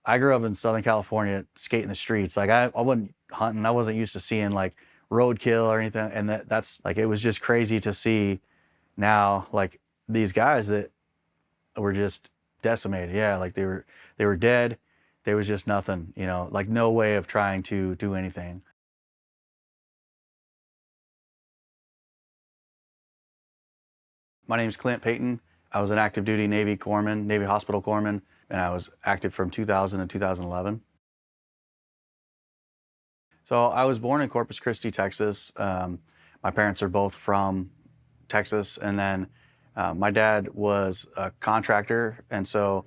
I grew up in Southern California skating the streets. Like I wasn't hunting. I wasn't used to seeing like roadkill or anything. And that's like, it was just crazy to see now, like these guys that were just decimated. Yeah. Like they were dead. There was just nothing, you know, like no way of trying to do anything. My name's Clint Peyton. I was an active duty Navy corpsman, Navy hospital corpsman, and I was active from 2000 to 2011. So I was born in Corpus Christi, Texas. My parents are both from Texas, and then my dad was a contractor, and so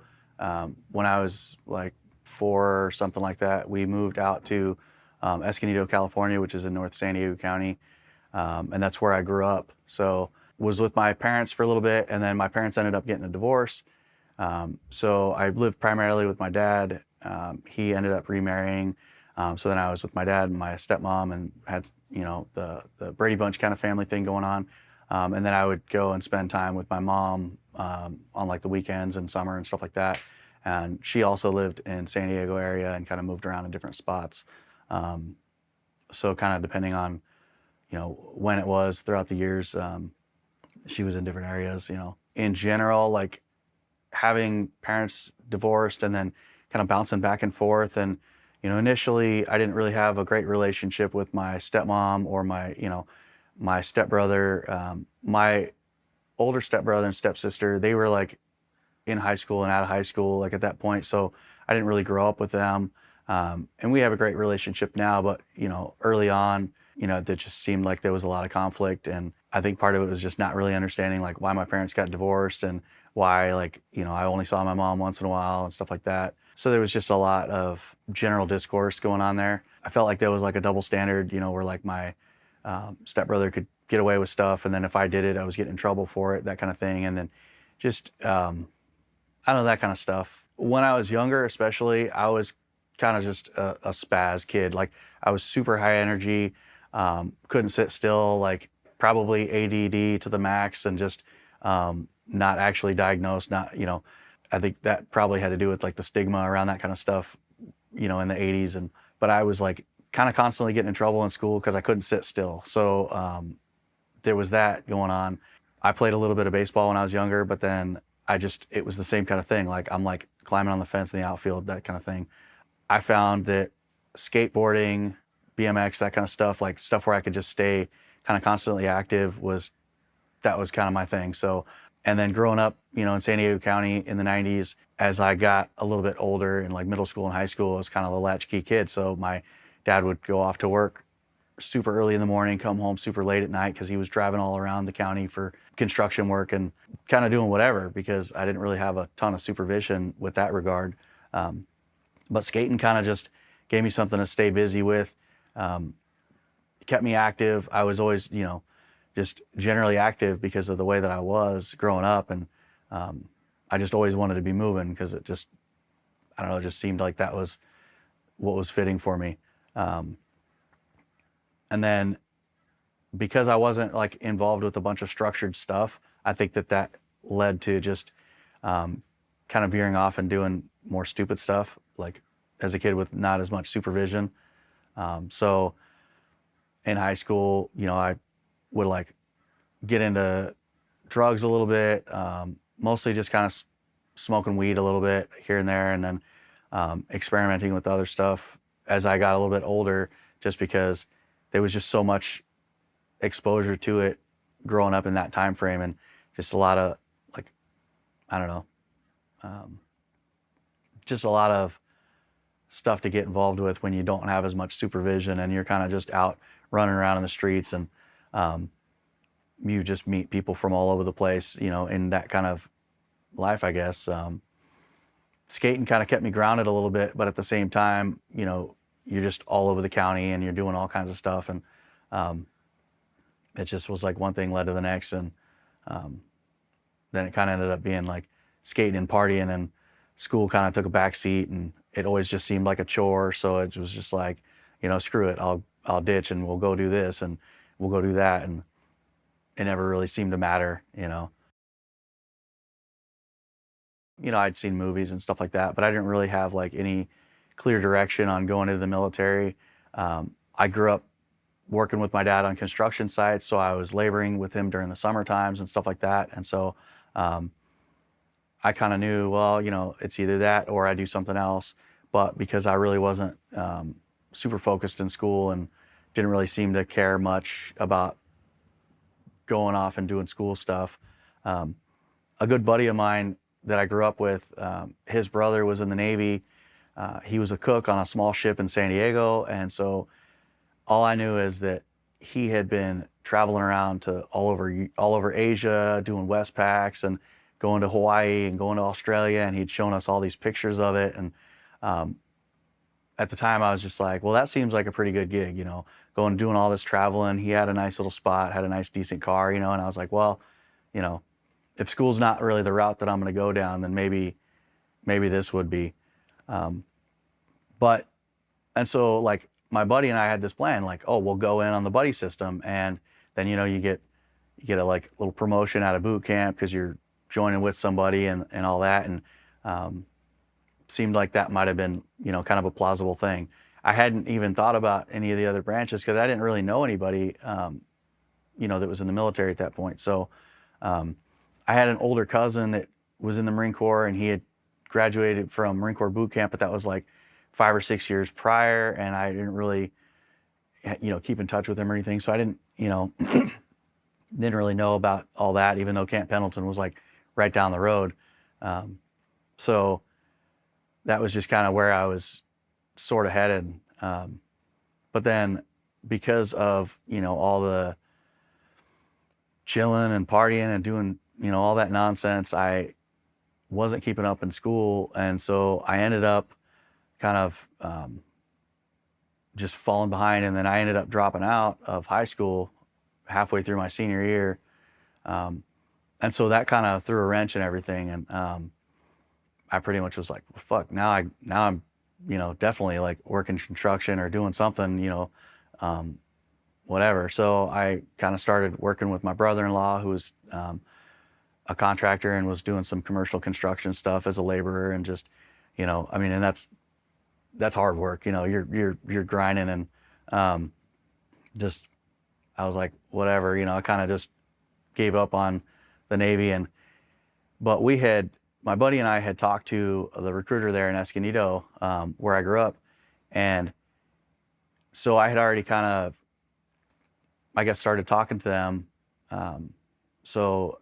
when I was like 4 or something like that, we moved out to Escondido, California, which is in North San Diego County, and that's where I grew up. So was with my parents for a little bit, and then my parents ended up getting a divorce. So I lived primarily with my dad. He ended up remarrying. So then I was with my dad and my stepmom and had, you know, the Brady Bunch kind of family thing going on. And then I would go and spend time with my mom on like the weekends and summer and stuff like that. And she also lived in San Diego area and kind of moved around in different spots. Um, so kind of depending on, you know, when it was throughout the years, she was in different areas, you know. In general, like having parents divorced and then kind of bouncing back and forth. And, you know, initially I didn't really have a great relationship with my stepmom or my, you know, my stepbrother. My older stepbrother and stepsister, they were like in high school and out of high school, like at that point. So I didn't really grow up with them. And we have a great relationship now, but, you know, early on, you know, that just seemed like there was a lot of conflict. And I think part of it was just not really understanding like why my parents got divorced and why, like, you know, I only saw my mom once in a while and stuff like that. So there was just a lot of general discourse going on there. I felt like there was like a double standard, you know, where like my stepbrother could get away with stuff, and then if I did it, I was getting in trouble for it, that kind of thing. And then just I don't know, that kind of stuff. When I was younger, especially, I was kind of just a spaz kid. Like I was super high energy, couldn't sit still, like probably ADD to the max, and just not actually diagnosed. Not, you know, I think that probably had to do with like the stigma around that kind of stuff, you know, in the 80s. And but I was like kind of constantly getting in trouble in school because I couldn't sit still. So there was that going on. I played a little bit of baseball when I was younger, but then it was the same kind of thing. Like I'm like climbing on the fence in the outfield, that kind of thing. I found that skateboarding, BMX, that kind of stuff, like stuff where I could just stay kind of constantly active, that was kind of my thing. So, and then growing up, you know, in San Diego County in the 90s, as I got a little bit older in like middle school and high school, I was kind of a latchkey kid. So my dad would go off to work super early in the morning, come home super late at night because he was driving all around the county for construction work and kind of doing whatever because I didn't really have a ton of supervision with that regard. But skating kind of just gave me something to stay busy with, kept me active. I was always, you know, just generally active because of the way that I was growing up. And I just always wanted to be moving because it just, I don't know, it just seemed like that was what was fitting for me. And then because I wasn't like involved with a bunch of structured stuff, I think that led to just kind of veering off and doing more stupid stuff, like as a kid with not as much supervision. So in high school, you know, I would like get into drugs a little bit, mostly just kind of smoking weed a little bit here and there, and then experimenting with other stuff as I got a little bit older, just because there was just so much exposure to it growing up in that time frame, and just a lot of like, I don't know, um, just a lot of stuff to get involved with when you don't have as much supervision and you're kind of just out running around in the streets, and um, you just meet people from all over the place, you know, in that kind of life, I guess. Skating kind of kept me grounded a little bit, but at the same time, you know, you're just all over the county and you're doing all kinds of stuff, and um, it just was like one thing led to the next, and um, then it kind of ended up being like skating and partying, and school kind of took a back seat, and it always just seemed like a chore. So it was just like, you know, screw it, I'll ditch and we'll go do this and we'll go do that, and it never really seemed to matter, you know. I'd seen movies and stuff like that, but I didn't really have like any clear direction on going into the military. I grew up working with my dad on construction sites, so I was laboring with him during the summer times and stuff like that. And so I kind of knew, well, it's either that or I do something else. But because I really wasn't super focused in school and didn't really seem to care much about going off and doing school stuff, a good buddy of mine that I grew up with, his brother was in the Navy. He was a cook on a small ship in San Diego. And so all I knew is that he had been traveling around to all over Asia, doing Westpacks and going to Hawaii and going to Australia. And he'd shown us all these pictures of it. And at the time I was just like, well, that seems like a pretty good gig, going and doing all this traveling. He had a nice little spot, had a nice decent car, and I was like, well, if school's not really the route that I'm going to go down, then maybe this would be. And so like my buddy and I had this plan, like, oh, we'll go in on the buddy system, and then you get a like little promotion out of boot camp because you're joining with somebody and all that, and seemed like that might have been kind of a plausible thing. I hadn't even thought about any of the other branches because I didn't really know anybody that was in the military at that point. So I had an older cousin that was in the Marine Corps, and he had graduated from Marine Corps boot camp, but that was like 5 or 6 years prior, and I didn't really, keep in touch with him or anything. So I didn't, didn't really know about all that, even though Camp Pendleton was like right down the road. So that was just kind of where I was sort of headed. But then because of, all the chilling and partying and doing, all that nonsense, I wasn't keeping up in school. And so I ended up kind of just falling behind. And then I ended up dropping out of high school halfway through my senior year. And so that kind of threw a wrench in everything. And I pretty much was like, well, fuck, now I'm, definitely like working construction or doing something, whatever. So I kind of started working with my brother-in-law, who was a contractor and was doing some commercial construction stuff as a laborer, and just, and that's hard work. You're grinding, and just, I was like, whatever, I kind of just gave up on the Navy. But my buddy and I had talked to the recruiter there in Escondido, where I grew up. And so I had already kind of, I guess, started talking to them. So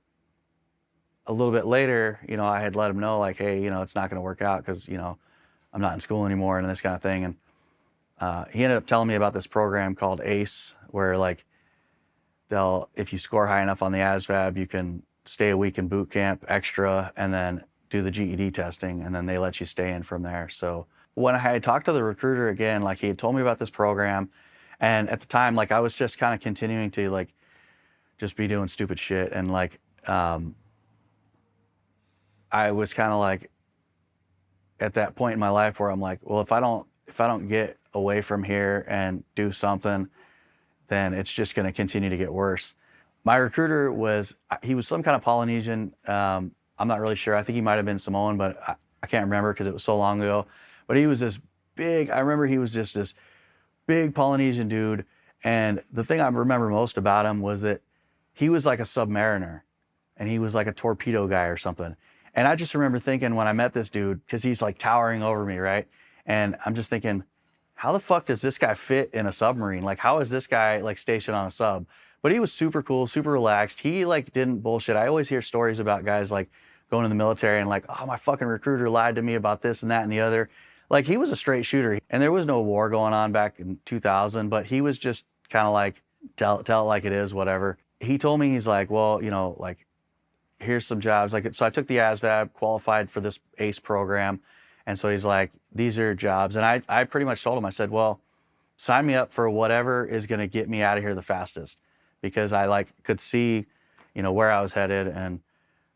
a little bit later, I had let him know, like, hey, it's not going to work out because, I'm not in school anymore and this kind of thing. And he ended up telling me about this program called ACE, where like if you score high enough on the ASVAB, you can stay a week in boot camp extra and then do the GED testing, and then they let you stay in from there. So when I had talked to the recruiter again, like he had told me about this program, and at the time, like I was just kind of continuing to like just be doing stupid shit, and like I was kind of like at that point in my life where I'm like, well, if I don't get away from here and do something, then it's just going to continue to get worse. My recruiter was some kind of Polynesian. I'm not really sure. I think he might have been Samoan, but I can't remember because it was so long ago. But he was this big, I remember he was just this big Polynesian dude. And the thing I remember most about him was that he was like a submariner, and he was like a torpedo guy or something. And I just remember thinking when I met this dude, because he's like towering over me, right? And I'm just thinking, how the fuck does this guy fit in a submarine? Like, how is this guy like stationed on a sub? But he was super cool, super relaxed. He like didn't bullshit. I always hear stories about guys like going to the military and like, oh, my fucking recruiter lied to me about this and that and the other. Like, he was a straight shooter, and there was no war going on back in 2000, but he was just kind of like, tell it like it is, whatever. He told me, he's like, well, like, here's some jobs. Like, so I took the ASVAB, qualified for this ACE program. And so he's like, these are jobs. And I pretty much told him, I said, well, sign me up for whatever is going to get me out of here the fastest, because I like could see, where I was headed, and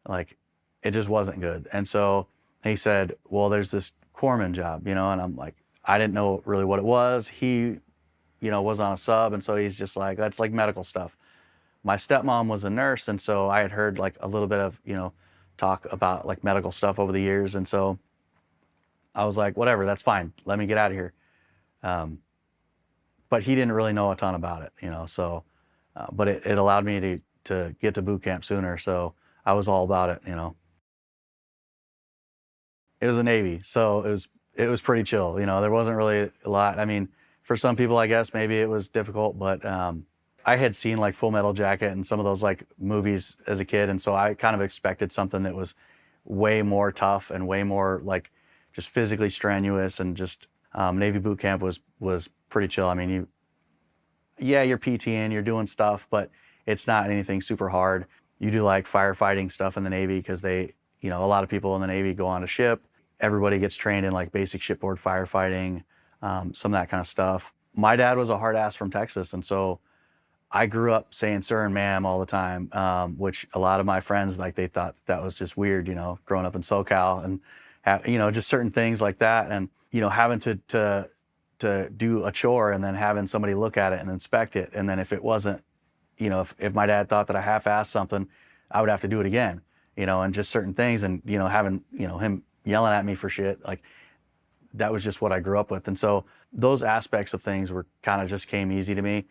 like, it just wasn't good. And so he said, well, there's this corpsman job, and I'm like, I didn't know really what it was. He, was on a sub. And so he's just like, that's like medical stuff. My stepmom was a nurse. And so I had heard like a little bit of, talk about like medical stuff over the years. And so I was like, whatever, that's fine. Let me get out of here. But he didn't really know a ton about it, you know, so, but it allowed me to get to boot camp sooner. So I was all about it, you know. It was the Navy, so it was pretty chill. You know, there wasn't really a lot. I mean, for some people, I guess maybe it was difficult, but I had seen like Full Metal Jacket and some of those like movies as a kid, and so I kind of expected something that was way more tough and way more like just physically strenuous, and just Navy boot camp was pretty chill. I mean, you're PTing, you're doing stuff, but it's not anything super hard. You do like firefighting stuff in the Navy because they, you know, a lot of people in the Navy go on a ship. Everybody gets trained in like basic shipboard firefighting, some of that kind of stuff. My dad was a hard ass from Texas, and so I grew up saying sir and ma'am all the time, which a lot of my friends, like, they thought that was just weird, you know, growing up in SoCal, and you know, just certain things like that. And you know, having to do a chore and then having somebody look at it and inspect it, and then if it wasn't, you know, if my dad thought that I half-assed something, I would have to do it again, you know, and just certain things. And you know, having, you know, him yelling at me for shit, like, that was just what I grew up with. And so those aspects of things were kind of just came easy to me.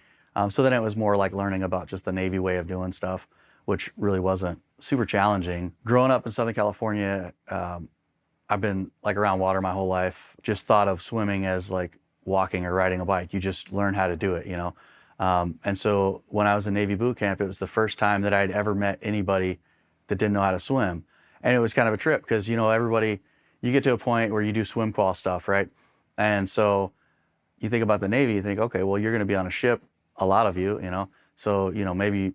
So then it was more like learning about just the Navy way of doing stuff, which really wasn't super challenging. Growing up in Southern California, I've been like around water my whole life. Just thought of swimming as like walking or riding a bike. You just learn how to do it, you know? And so when I was in Navy boot camp, it was the first time that I'd ever met anybody that didn't know how to swim. And it was kind of a trip because, you know, everybody, you get to a point where you do swim qual stuff, right? And so you think about the Navy, you think, okay, well, you're going to be on a ship, a lot of you, you know, so, you know, maybe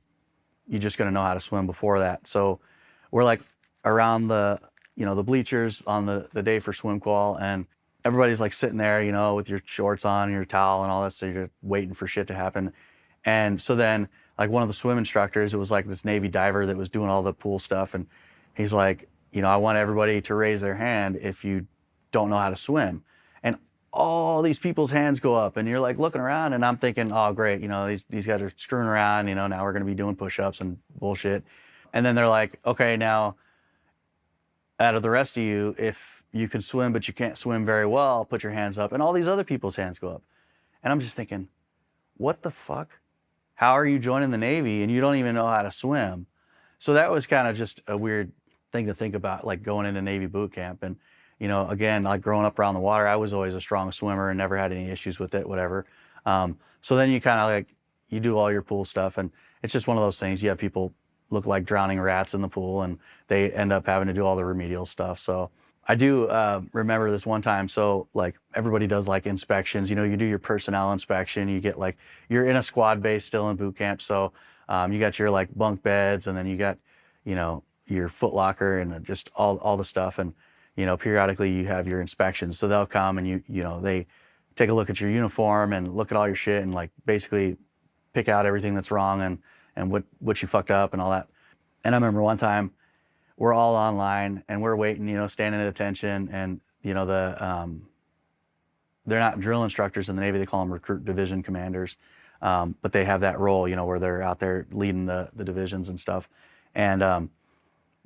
you're just going to know how to swim before that. So we're like around the, you know, the bleachers on the day for swim qual, and everybody's like sitting there, you know, with your shorts on and your towel and all that, so you're waiting for shit to happen. And so then, like, one of the swim instructors, it was like this Navy diver that was doing all the pool stuff, and he's like, you know, I want everybody to raise their hand if you don't know how to swim. And all these people's hands go up, and you're like looking around, and I'm thinking, oh great, you know, these guys are screwing around, you know, now we're gonna be doing push-ups and bullshit. And then they're like, okay, now out of the rest of you, if you can swim but you can't swim very well, put your hands up. And all these other people's hands go up. And I'm just thinking, what the fuck? How are you joining the Navy and you don't even know how to swim? So that was kind of just a weird thing to think about, like going into Navy boot camp. And, you know, again, like growing up around the water, I was always a strong swimmer and never had any issues with it, whatever. So then you kind of like, you do all your pool stuff, and it's just one of those things. You have people look like drowning rats in the pool, and they end up having to do all the remedial stuff. So I do remember this one time. So like everybody does like inspections, you know, you do your personnel inspection, you get like, you're in a squad base still in boot camp. So you got your like bunk beds, and then you got, you know, your foot locker and just all the stuff. And, you know, periodically you have your inspections. So they'll come and you know, they take a look at your uniform and look at all your shit and like basically pick out everything that's wrong and what you fucked up and all that. And I remember one time we're all online and we're waiting, you know, standing at attention, and, you know, they're not drill instructors in the Navy, they call them recruit division commanders. But they have that role, you know, where they're out there leading the divisions and stuff. And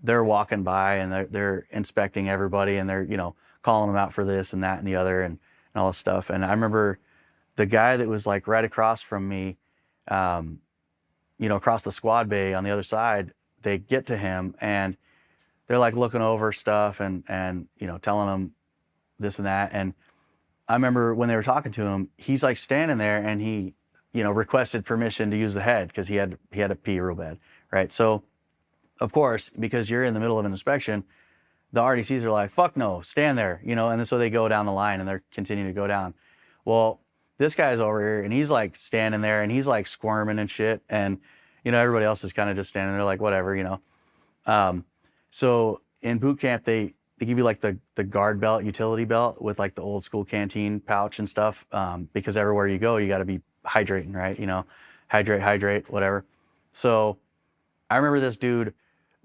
they're walking by and they're inspecting everybody, and they're, you know, calling them out for this and that and the other and all this stuff. And I remember the guy that was like right across from me, you know, across the squad bay on the other side, they get to him and they're like looking over stuff and you know, telling him this and that. And I remember when they were talking to him, he's like standing there and he, you know, requested permission to use the head because he had to pee real bad, right? So of course, because you're in the middle of an inspection, the RDCs are like, fuck no, stand there, you know, and then so they go down the line and they're continuing to go down. Well, this guy's over here and he's like standing there and he's like squirming and shit. And, you know, everybody else is kind of just standing there like, whatever, you know. So in boot camp, they give you like the guard belt, utility belt with like the old school canteen pouch and stuff, because everywhere you go, you got to be hydrating, right? You know, hydrate, whatever. So I remember this dude,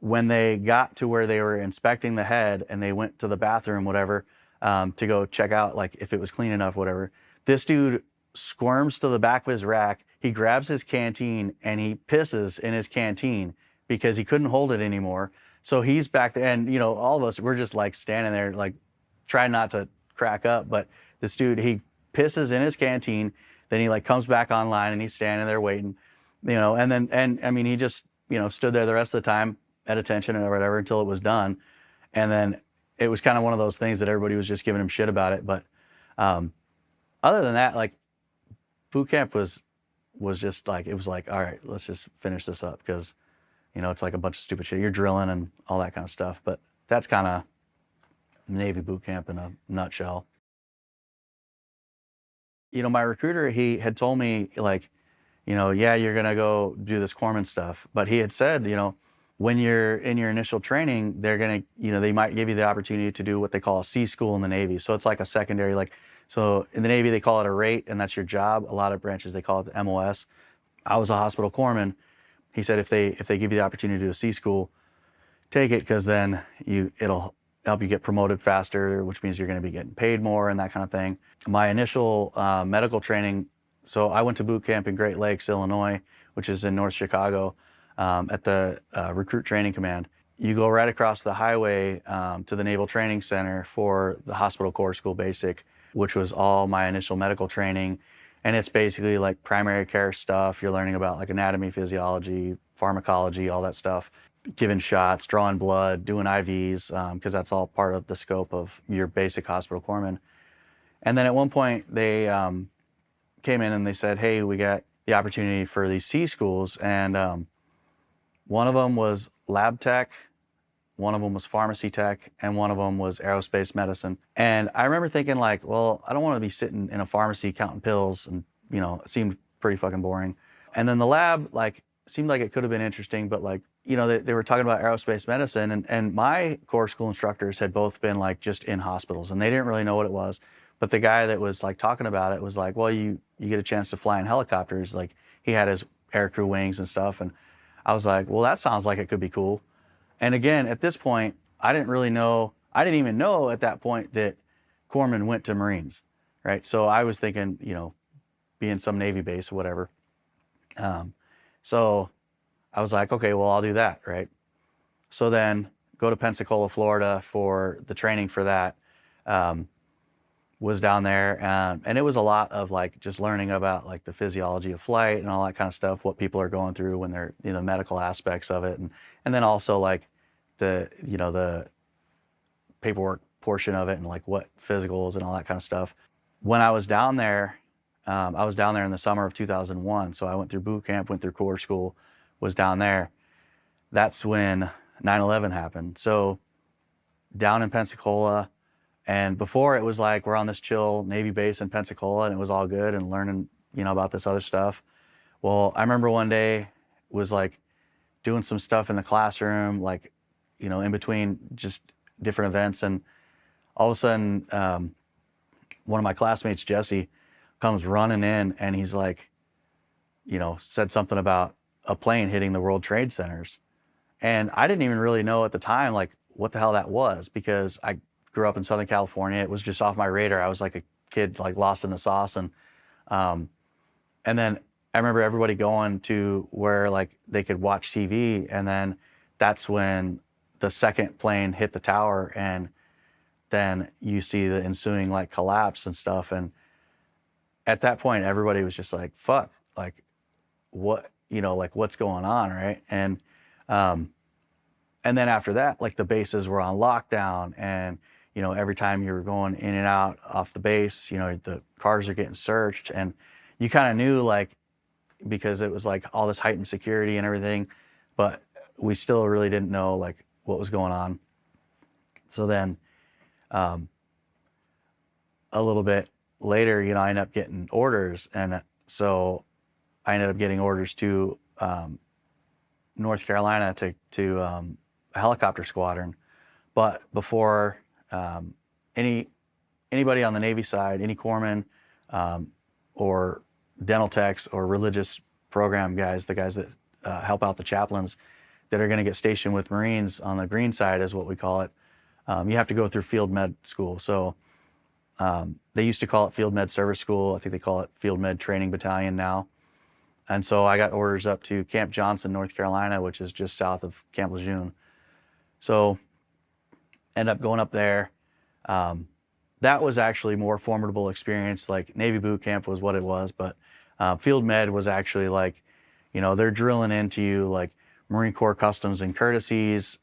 when they got to where they were inspecting the head and they went to the bathroom, whatever, to go check out like if it was clean enough, whatever, this dude squirms to the back of his rack. He grabs his canteen and he pisses in his canteen because he couldn't hold it anymore. So he's back there, and all of us, we're just like standing there, like trying not to crack up. But this dude, he pisses in his canteen, then he like comes back online, and he's standing there waiting, and I mean, he just stood there the rest of the time at attention or whatever until it was done, and then it was kind of one of those things that everybody was just giving him shit about it. But other than that, like boot camp was just like, it was like, all right, let's just finish this up, because it's like a bunch of stupid shit. You're drilling and all that kind of stuff. But that's kind of Navy boot camp in a nutshell. My recruiter, he had told me like, yeah, you're gonna go do this corpsman stuff. But he had said, when you're in your initial training, they're gonna, they might give you the opportunity to do what they call a C school in the Navy. So it's like a secondary, like, so in the Navy they call it a rate, and that's your job. A lot of branches they call it the MOS. I was a hospital corpsman. He said if they give you the opportunity to do a C school, take it, because then it'll help you get promoted faster, which means you're going to be getting paid more and that kind of thing. My initial medical training, so I went to boot camp in Great Lakes, Illinois, which is in North Chicago, at the Recruit Training Command. You go right across the highway to the Naval Training Center for the Hospital Corps School Basic, which was all my initial medical training. And it's basically like primary care stuff. You're learning about like anatomy, physiology, pharmacology, all that stuff. Giving shots, drawing blood, doing IVs, because that's all part of the scope of your basic hospital corpsman. And then at one point they came in and they said, hey, we got the opportunity for these C schools. And one of them was lab tech, one of them was pharmacy tech, and one of them was aerospace medicine. And I remember thinking like, well, I don't want to be sitting in a pharmacy counting pills, and it seemed pretty fucking boring. And then the lab like seemed like it could have been interesting, but like, they were talking about aerospace medicine, and my Corps school instructors had both been like just in hospitals, and they didn't really know what it was. But the guy that was like talking about it was like, well, you get a chance to fly in helicopters. Like he had his aircrew wings and stuff. And I was like, well, that sounds like it could be cool. And again, at this point, I didn't even know at that point that corpsmen went to Marines, right? So I was thinking, be in some Navy base or whatever. So I was like, okay, well, I'll do that, right? So then go to Pensacola, Florida for the training for that. Was down there, and it was a lot of like just learning about like the physiology of flight and all that kind of stuff, what people are going through when they're, medical aspects of it. And then also like the paperwork portion of it, and like what physicals and all that kind of stuff. When I was down there in the summer of 2001. So I went through boot camp, went through Corps school, was down there. That's when 9/11 happened. So down in Pensacola, and before it was like we're on this chill Navy base in Pensacola and it was all good and learning, about this other stuff. Well, I remember one day was like doing some stuff in the classroom, like, in between just different events. And all of a sudden, one of my classmates, Jesse, comes running in, and he's like, said something about a plane hitting the World Trade Centers. And I didn't even really know at the time, like, what the hell that was, because I grew up in Southern California. It was just off my radar. I was like a kid, like lost in the sauce. And then I remember everybody going to where like they could watch TV. And then that's when the second plane hit the tower, and then you see the ensuing like collapse and stuff. And at that point, everybody was just like, fuck, like what, like what's going on, right? And then after that, like the bases were on lockdown, and every time you were going in and out off the base, the cars are getting searched, and you kind of knew, like, because it was like all this heightened security and everything, but we still really didn't know like what was going on. So then a little bit later, I ended up getting orders, and so I ended up getting orders to North Carolina to a helicopter squadron. But before anybody on the Navy side, any corpsmen or dental techs or religious program guys, the guys that help out the chaplains that are going to get stationed with Marines on the green side, is what we call it, you have to go through field med school. So they used to call it field med service school. I think they call it field med training battalion now. And so I got orders up to Camp Johnson, North Carolina, which is just south of Camp Lejeune. So end up going up there. That was actually more formidable experience. Like Navy boot camp was what it was, but field med was actually like, they're drilling into you like Marine Corps customs and courtesies,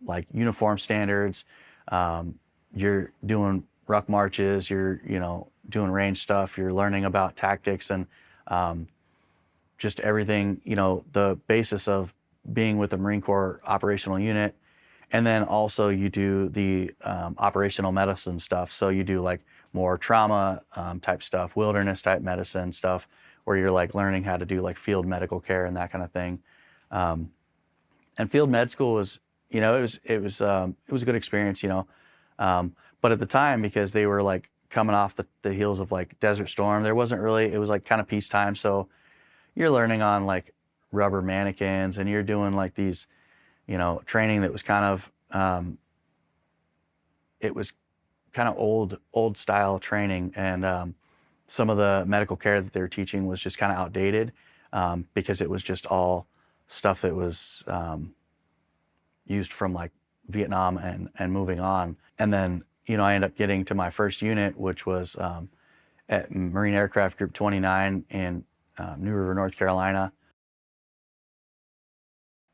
like uniform standards. You're doing ruck marches, you're, doing range stuff, you're learning about tactics and just everything, the basis of being with the Marine Corps operational unit. And then also you do the operational medicine stuff. So you do like more trauma type stuff, wilderness type medicine stuff, where you're like learning how to do like field medical care and that kind of thing. And field med school was, it was a good experience, but at the time, because they were like coming off the heels of like Desert Storm, there wasn't really, it was like kind of peacetime. So you're learning on like rubber mannequins and you're doing like these, training that was kind of, it was kind of old style training. And some of the medical care that they were teaching was just kind of outdated because it was just all stuff that was used from like Vietnam and moving on. And then, I ended up getting to my first unit, which was at Marine Aircraft Group 29 in New River, North Carolina.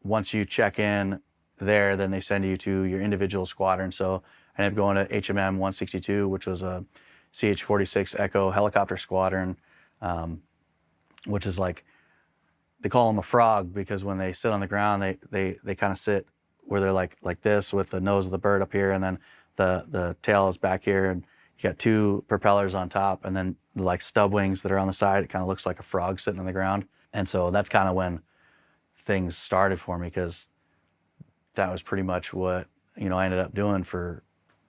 Once you check in there, then they send you to your individual squadron. So I ended up going to HMM 162, which was a CH-46 Echo helicopter squadron, which is like, they call them a frog because when they sit on the ground, they kind of sit where they're like this with the nose of the bird up here, and then the tail is back here, and you got two propellers on top, and then like stub wings that are on the side. It kind of looks like a frog sitting on the ground. And so that's kind of when things started for me, because that was pretty much what I ended up doing for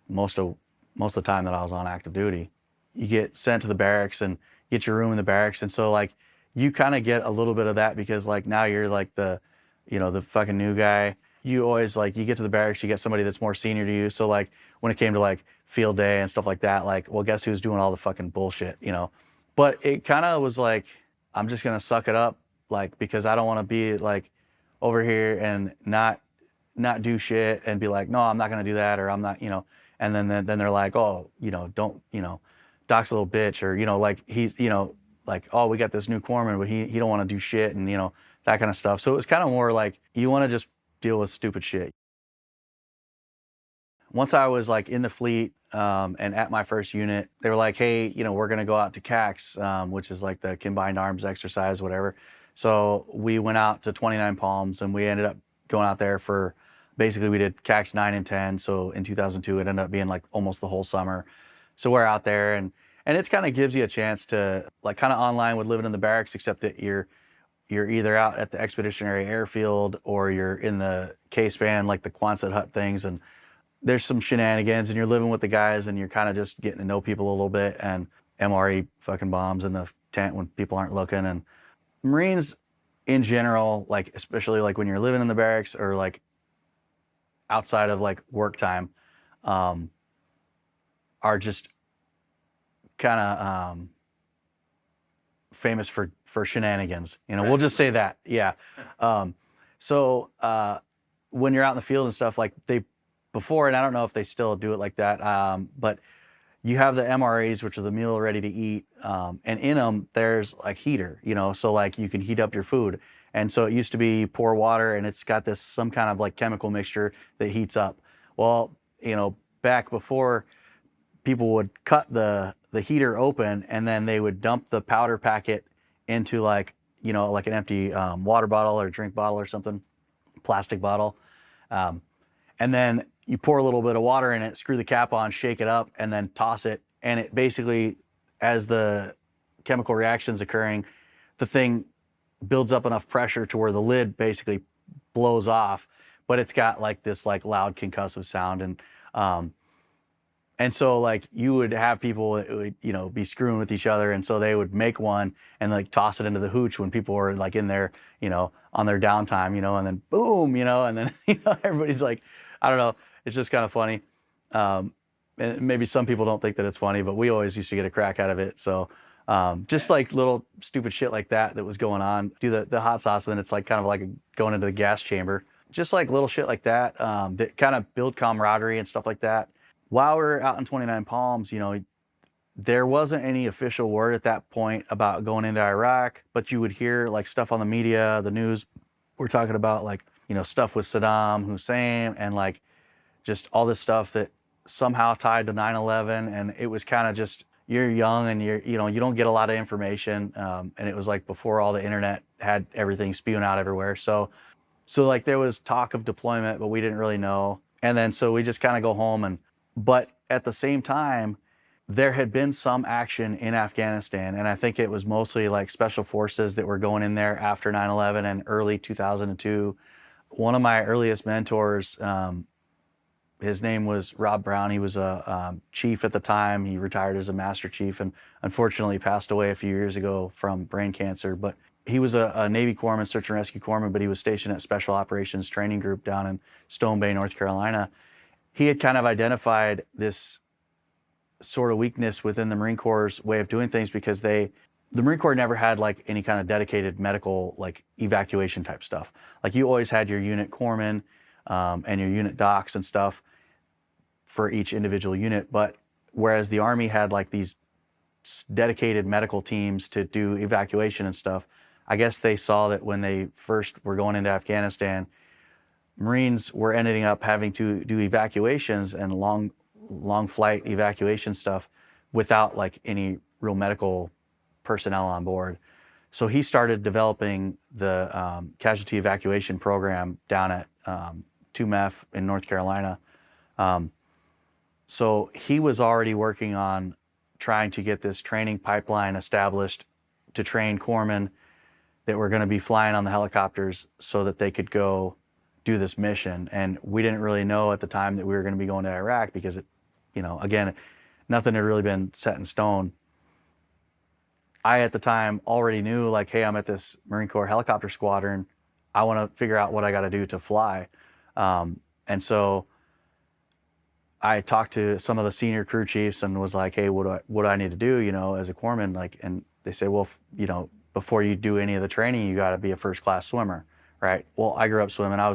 most of the time that I was on active duty. You get sent to the barracks and get your room in the barracks, and so like you kind of get a little bit of that because like now you're like the fucking new guy. You always like, you get to the barracks, you get somebody that's more senior to you. So like when it came to like field day and stuff like that, like, well, guess who's doing all the fucking bullshit, But it kind of was like, I'm just gonna suck it up, like, because I don't want to be like over here and not do shit and be like, no, I'm not gonna do that, or I'm not, and then they're like, oh, don't, Doc's a little bitch, or like he's, like, oh, we got this new corpsman, but he don't want to do shit, and that kind of stuff. So it was kind of more like you want to just deal with stupid shit. Once I was like in the fleet and at my first unit, they were like, hey, we're gonna go out to CAX, which is like the Combined Arms Exercise, whatever. So we went out to 29 Palms, and we ended up going out there for, basically we did CAX 9 and 10. So in 2002, it ended up being like almost the whole summer. So we're out there, and it kind of gives you a chance to like kind of online with living in the barracks, except that you're either out at the Expeditionary Airfield or you're in the K-span, like the Quonset hut things, and there's some shenanigans, and you're living with the guys, and you're kind of just getting to know people a little bit, and MRE fucking bombs in the tent when people aren't looking. And Marines in general, like especially like when you're living in the barracks or like outside of like work time, are just kind of famous for shenanigans. We'll just say that. Yeah. So when you're out in the field and stuff, like before, and I don't know if they still do it like that, but you have the MRAs, which are the meal ready to eat, and in them there's like heater, so like you can heat up your food. And so it used to be pour water, and it's got some kind of like chemical mixture that heats up. Well, back before, people would cut the heater open, and then they would dump the powder packet into like an empty water bottle or drink bottle or something, plastic bottle, and then you pour a little bit of water in it, screw the cap on, shake it up, and then toss it. And it basically, as the chemical reaction's occurring, the thing builds up enough pressure to where the lid basically blows off, but it's got like this like loud concussive sound. And so like you would have people that would, be screwing with each other. And so they would make one and like toss it into the hooch when people were like in there, on their downtime, and then boom, and then, everybody's like, I don't know. It's just kind of funny. And maybe some people don't think that it's funny, but we always used to get a crack out of it. So just like little stupid shit like that was going on. Do the hot sauce, and then it's like kind of like going into the gas chamber. just like little shit like that that kind of build camaraderie and stuff like that. While we were out in 29 Palms, you know, there wasn't any official word at that point about going into Iraq, but you would hear like stuff on the media, the news. We're talking about like, you know, stuff with Saddam Hussein and like just all this stuff that somehow tied to 9/11. And it was kind of just, you're young and you know, you don't get a lot of information. And it was like before all the internet had everything spewing out everywhere. So like there was talk of deployment, but we didn't really know. And then so we just kind of go home but at the same time, there had been some action in Afghanistan, and I think it was mostly like special forces that were going in there after 9/11 and early 2002. One of my earliest mentors, his name was Rob Brown. He was a chief at the time. He retired as a master chief and unfortunately passed away a few years ago from brain cancer. But he was a Navy corpsman, search and rescue corpsman, but he was stationed at Special Operations Training Group down in Stone Bay, North Carolina. He had kind of identified this sort of weakness within the Marine Corps' way of doing things because the Marine Corps never had like any kind of dedicated medical like evacuation type stuff. Like you always had your unit corpsman and your unit docs and stuff for each individual unit. But whereas the Army had like these dedicated medical teams to do evacuation and stuff, I guess they saw that when they first were going into Afghanistan, Marines were ending up having to do evacuations and long flight evacuation stuff without like any real medical personnel on board. So he started developing the casualty evacuation program down at 2MEF in North Carolina. So he was already working on trying to get this training pipeline established to train corpsmen that were going to be flying on the helicopters so that they could go do this mission. And we didn't really know at the time that we were going to be going to Iraq because it, you know, again, nothing had really been set in stone. I, at the time, already knew like, hey, I'm at this Marine Corps helicopter squadron. I want to figure out what I got to do to fly. And so I talked to some of the senior crew chiefs and was like, hey, what do I need to do, you know, as a corpsman? Like, and they say, well, you know, before you do any of the training, you got to be a first class swimmer, right? Well, I grew up swimming. I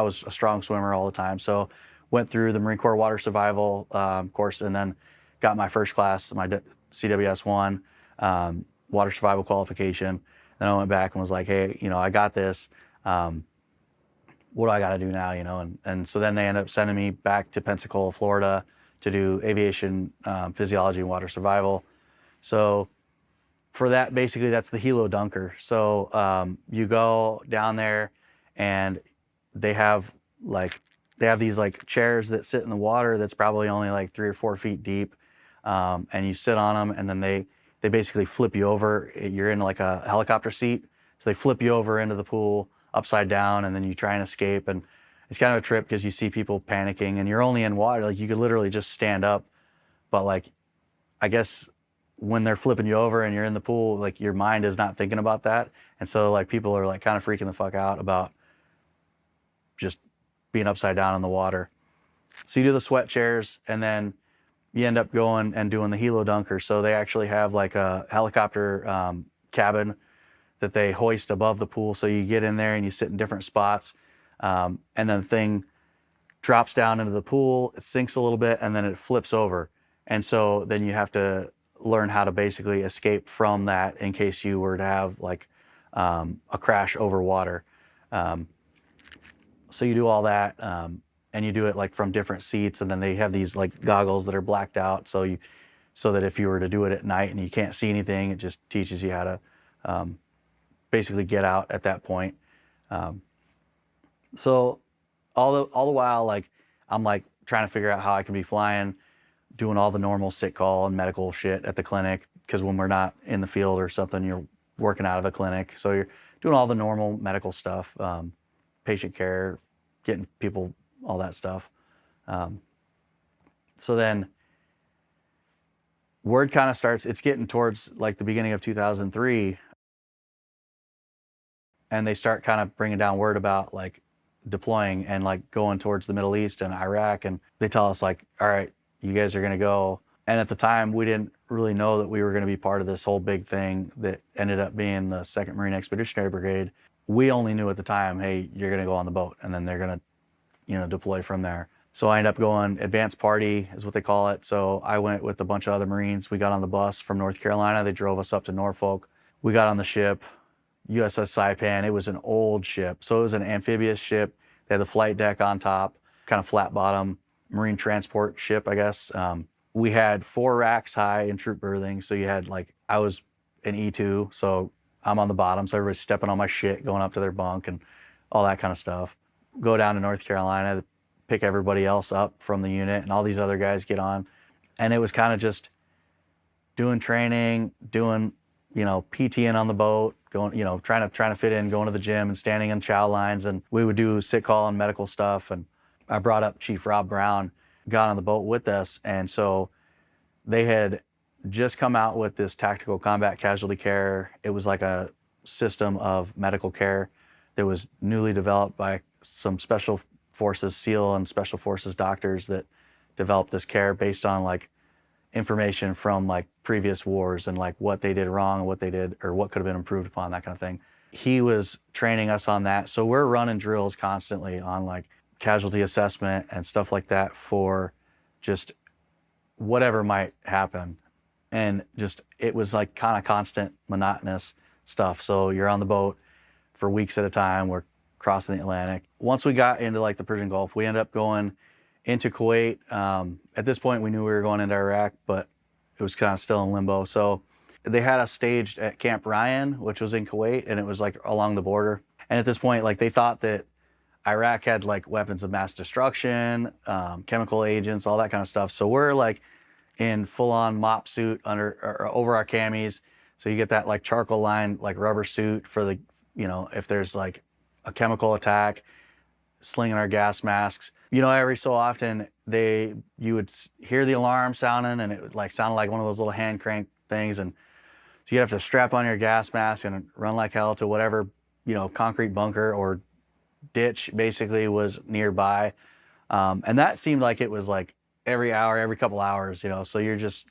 was a strong swimmer all the time. So went through the Marine Corps water survival course and then got my first class, my CWS-1 water survival qualification. Then I went back and was like, hey, you know, I got this. What do I got to do now, you know? And so then they ended up sending me back to Pensacola, Florida to do aviation physiology and water survival. So for that, basically that's the helo dunker. So you go down there and they have these like chairs that sit in the water that's probably only like 3 or 4 feet deep. And you sit on them and then they basically flip you over. You're in like a helicopter seat. So they flip you over into the pool upside down and then you try and escape. And it's kind of a trip because you see people panicking and you're only in water. Like you could literally just stand up. But like, I guess when they're flipping you over and you're in the pool, like your mind is not thinking about that. And so like people are like kind of freaking the fuck out about just being upside down in the water. So you do the sweat chairs and then you end up going and doing the helo dunker. So they actually have like a helicopter cabin that they hoist above the pool. So you get in there and you sit in different spots. And then the thing drops down into the pool, it sinks a little bit, and then it flips over. And so then you have to learn how to basically escape from that in case you were to have like a crash over water. So you do all that, and you do it like from different seats, and then they have these like goggles that are blacked out, so that if you were to do it at night and you can't see anything, it just teaches you how to basically get out at that point. So all the while, like I'm like trying to figure out how I can be flying, doing all the normal sick call and medical shit at the clinic, because when we're not in the field or something, you're working out of a clinic, so you're doing all the normal medical stuff, patient care, getting people, all that stuff. So then word kind of starts, it's getting towards like the beginning of 2003, and they start kind of bringing down word about like deploying and like going towards the Middle East and Iraq. And they tell us like, all right, you guys are going to go. And at the time, we didn't really know that we were going to be part of this whole big thing that ended up being the 2nd Marine Expeditionary Brigade. we only knew at the time, hey, you're going to go on the boat, and then they're going to, deploy from there. So I ended up going advanced party is what they call it. So I went with a bunch of other Marines. We got on the bus from North Carolina. They drove us up to Norfolk. We got on the ship, USS Saipan. It was an old ship. So it was an amphibious ship. They had the flight deck on top, kind of flat bottom, Marine transport ship, I guess. We had 4 racks high in troop berthing. So you had I was an E2, so I'm on the bottom. So everybody's stepping on my shit, going up to their bunk and all that kind of stuff. Go down to North Carolina, pick everybody else up from the unit, and all these other guys get on. And it was kind of just doing training, doing, PTing on the boat, going, trying to fit in, going to the gym and standing in chow lines. And we would do sick call and medical stuff. And I brought up Chief Rob Brown, got on the boat with us. And so they had just come out with this tactical combat casualty care. It was like a system of medical care that was newly developed by some special forces, SEAL and special forces doctors that developed this care based on information from previous wars and what they did wrong and what they did or what could have been improved upon, that kind of thing. He was training us on that. So we're running drills constantly on casualty assessment and stuff like that for just whatever might happen. And just, it was kind of constant, monotonous stuff. So you're on the boat for weeks at a time. We're crossing the Atlantic. Once we got into the Persian Gulf, we ended up going into Kuwait. At this point, we knew we were going into Iraq, but it was kind of still in limbo. So they had us staged at Camp Ryan, which was in Kuwait, and it was along the border. And at this point, they thought that Iraq had weapons of mass destruction, chemical agents, all that kind of stuff. So we're in full-on mop suit over our camis. So you get that charcoal lined rubber suit for the, if there's a chemical attack, slinging our gas masks. Every so often you would hear the alarm sounding, and it would sound like one of those little hand crank things, and so you'd have to strap on your gas mask and run like hell to whatever concrete bunker or ditch basically was nearby, and that seemed like it was every hour, every couple hours, so you're just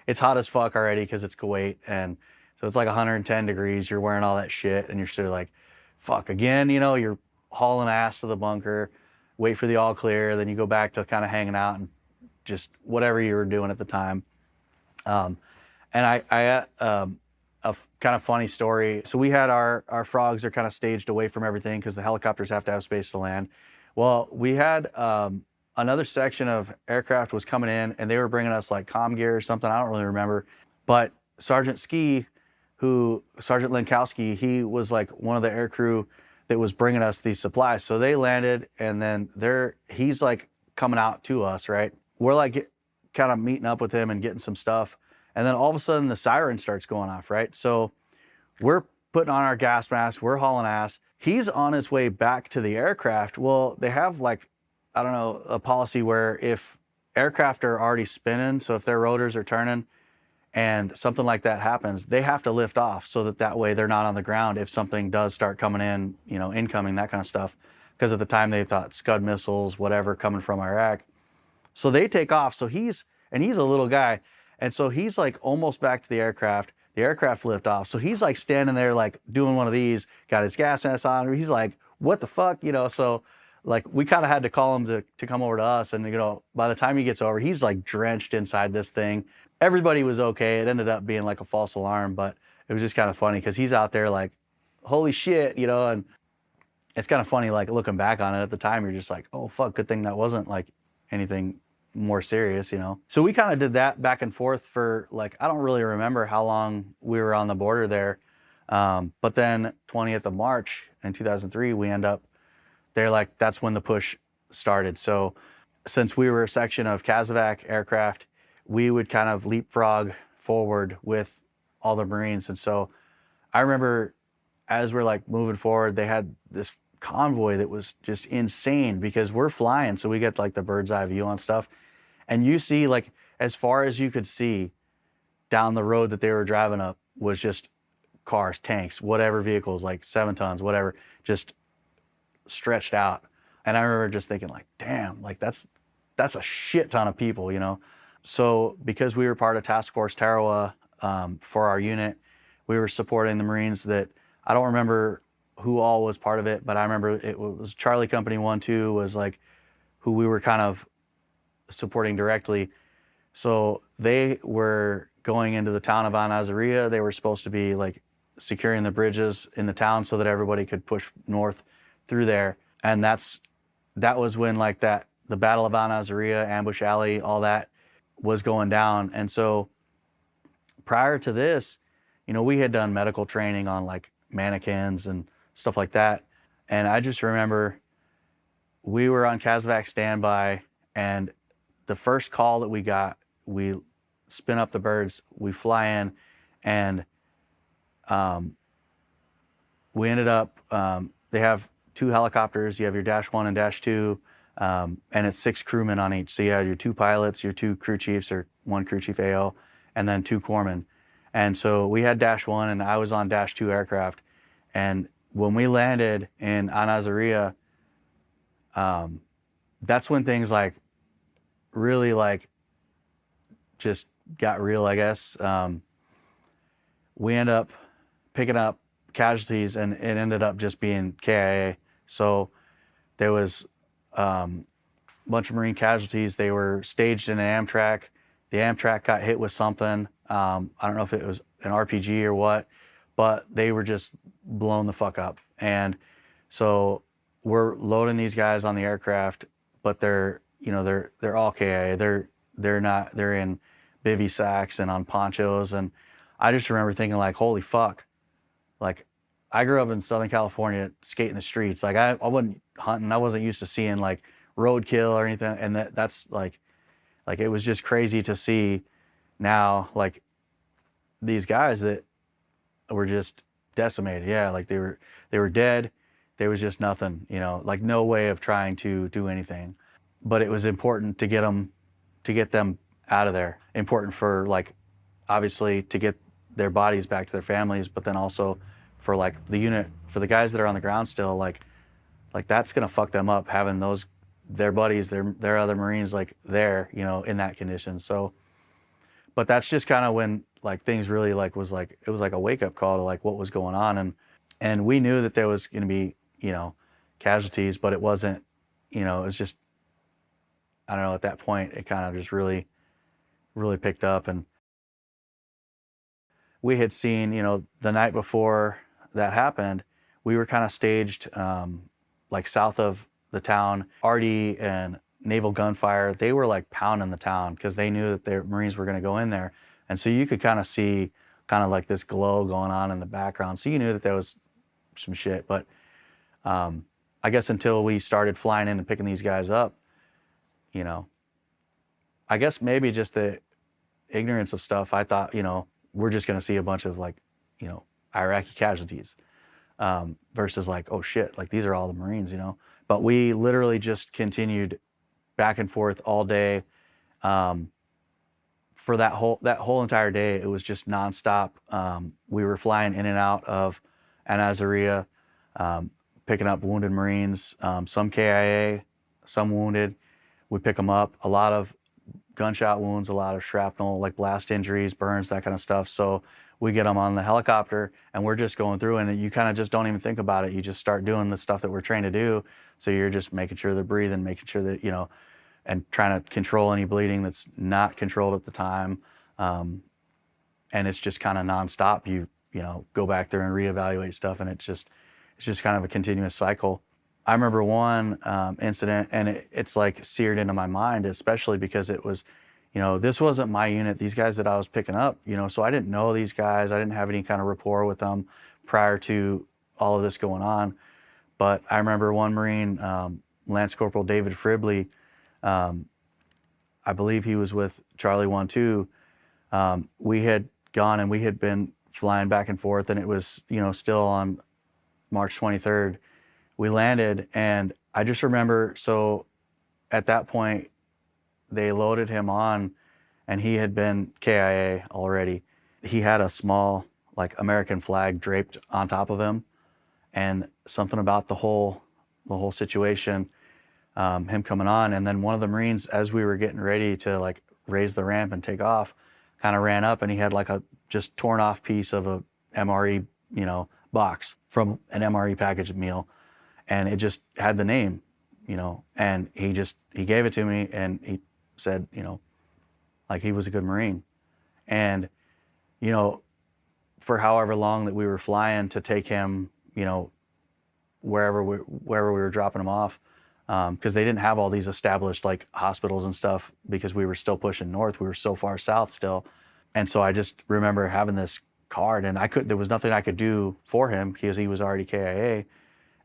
it's hot as fuck already because it's Kuwait, and so it's 110 degrees, you're wearing all that shit, and you're sort of fuck again, you're hauling ass to the bunker, wait for the all clear, then you go back to kind of hanging out and just whatever you were doing at the time. And I had a kind of funny story. So we had our frogs are kind of staged away from everything because the helicopters have to have space to land. Well, we had another section of aircraft was coming in, and they were bringing us comm gear or something. I don't really remember. But Sergeant Lenkowski, he was one of the air crew that was bringing us these supplies. So they landed, and then he's coming out to us, right? We're kind of meeting up with him and getting some stuff. And then all of a sudden the siren starts going off, right? So we're putting on our gas masks, we're hauling ass. He's on his way back to the aircraft. Well, they have I don't know, a policy where if aircraft are already spinning, so if their rotors are turning and something like that happens, they have to lift off so that way they're not on the ground if something does start coming in, incoming, that kind of stuff. Because at the time they thought Scud missiles, whatever, coming from Iraq. So they take off. So he's a little guy. And so he's almost back to the aircraft. The aircraft lift off. So he's standing there doing one of these, got his gas mask on. He's what the fuck, So we kind of had to call him to come over to us. And, by the time he gets over, he's drenched inside this thing. Everybody was okay. It ended up being a false alarm, but it was just kind of funny because he's out there holy shit, and it's kind of funny looking back on it. At the time, you're just oh fuck, good thing that wasn't anything more serious, So we kind of did that back and forth for I don't really remember how long we were on the border there. But then 20th of March in 2003, we end up, they're that's when the push started. So since we were a section of CASEVAC aircraft, we would kind of leapfrog forward with all the Marines. And so I remember as we're moving forward, they had this convoy that was just insane because we're flying. So we get the bird's eye view on stuff. And you see as far as you could see down the road that they were driving up was just cars, tanks, whatever vehicles, 7 tons, whatever, just stretched out. And I remember just thinking damn, that's a shit ton of people, So because we were part of Task Force Tarawa for our unit, we were supporting the Marines that, I don't remember who all was part of it, but I remember it was Charlie Company 1-2 was like who we were kind of supporting directly. So they were going into the town of Nasiriyah. They were supposed to be like securing the bridges in the town so that everybody could push north through there. And that was when like the Battle of Nasiriyah, Ambush Alley, all that was going down. And so prior to this, we had done medical training on like mannequins and stuff like that. And I just remember we were on CASVAC standby, and the first call that we got, we spin up the birds, we fly in, and we ended up, they have 2 helicopters. You have your Dash 1 and Dash 2, and it's 6 crewmen on each. So you have your 2 pilots, your 2 crew chiefs, or 1 crew chief AO, and then 2 corpsmen. And so we had Dash 1, and I was on Dash 2 aircraft. And when we landed in Nasiriyah, that's when things like really like just got real, I guess. We ended up picking up casualties, and it ended up just being KIA. So there was a bunch of Marine casualties. They were staged in an Amtrak. The Amtrak got hit with something. I don't know if it was an RPG or what, but they were just blown the fuck up. And so we're loading these guys on the aircraft, but they're all KIA. They're in bivy sacks and on ponchos. And I just remember thinking like, holy fuck. Like, I grew up in Southern California skating the streets. Like I wasn't hunting. I wasn't used to seeing like roadkill or anything. And that's like it was just crazy to see now, like these guys that were just decimated. Yeah. Like they were dead. There was just nothing, like no way of trying to do anything. But it was important to get them out of there. Important for like, obviously to get their bodies back to their families, but then also for like the unit, for the guys that are on the ground still, like that's gonna fuck them up having their buddies, their other Marines like there, in that condition. So, but that's just kind of when like things really like it was like a wake up call to like what was going on, and we knew that there was gonna be casualties, but it wasn't, it was just, I don't know, at that point it kind of just really picked up. And we had seen, the night before that happened, we were kind of staged like south of the town. RD and naval gunfire, they were like pounding the town because they knew that their Marines were going to go in there. And so you could kind of see kind of like this glow going on in the background. So you knew that there was some shit. But I guess until we started flying in and picking these guys up, I guess maybe just the ignorance of stuff, I thought, we're just going to see a bunch of like, Iraqi casualties versus like, oh shit, like these are all the Marines, But we literally just continued back and forth all day. For that whole entire day, it was just nonstop. We were flying in and out of Nasiriyah, picking up wounded Marines, some KIA, some wounded. We pick them up, a lot of gunshot wounds, a lot of shrapnel, like blast injuries, burns, that kind of stuff. So we get them on the helicopter and we're just going through, and you kind of just don't even think about it. You just start doing the stuff that we're trained to do. So you're just making sure they're breathing, making sure that, and trying to control any bleeding that's not controlled at the time. And it's just kind of nonstop. You go back there and reevaluate stuff, and it's just kind of a continuous cycle. I remember one incident, and it's like seared into my mind, especially because it was, this wasn't my unit. These guys that I was picking up, so I didn't know these guys. I didn't have any kind of rapport with them prior to all of this going on. But I remember one Marine, Lance Corporal David Fribley, I believe he was with Charlie 1-2. We had gone and we had been flying back and forth, and it was, still on March 23rd. We landed, and I just remember, so at that point, they loaded him on, and he had been KIA already. He had a small, like, American flag draped on top of him, and something about the whole situation, him coming on, and then one of the Marines, as we were getting ready to, like, raise the ramp and take off, kind of ran up, and he had, like, a just torn off piece of a MRE, box from an MRE package meal, and it just had the name, and he gave it to me, and he said, like he was a good Marine. And, for however long that we were flying to take him, wherever we were dropping him off, because they didn't have all these established like hospitals and stuff, because we were still pushing north. We were so far south still. And so I just remember having this card, and there was nothing I could do for him because he was already KIA.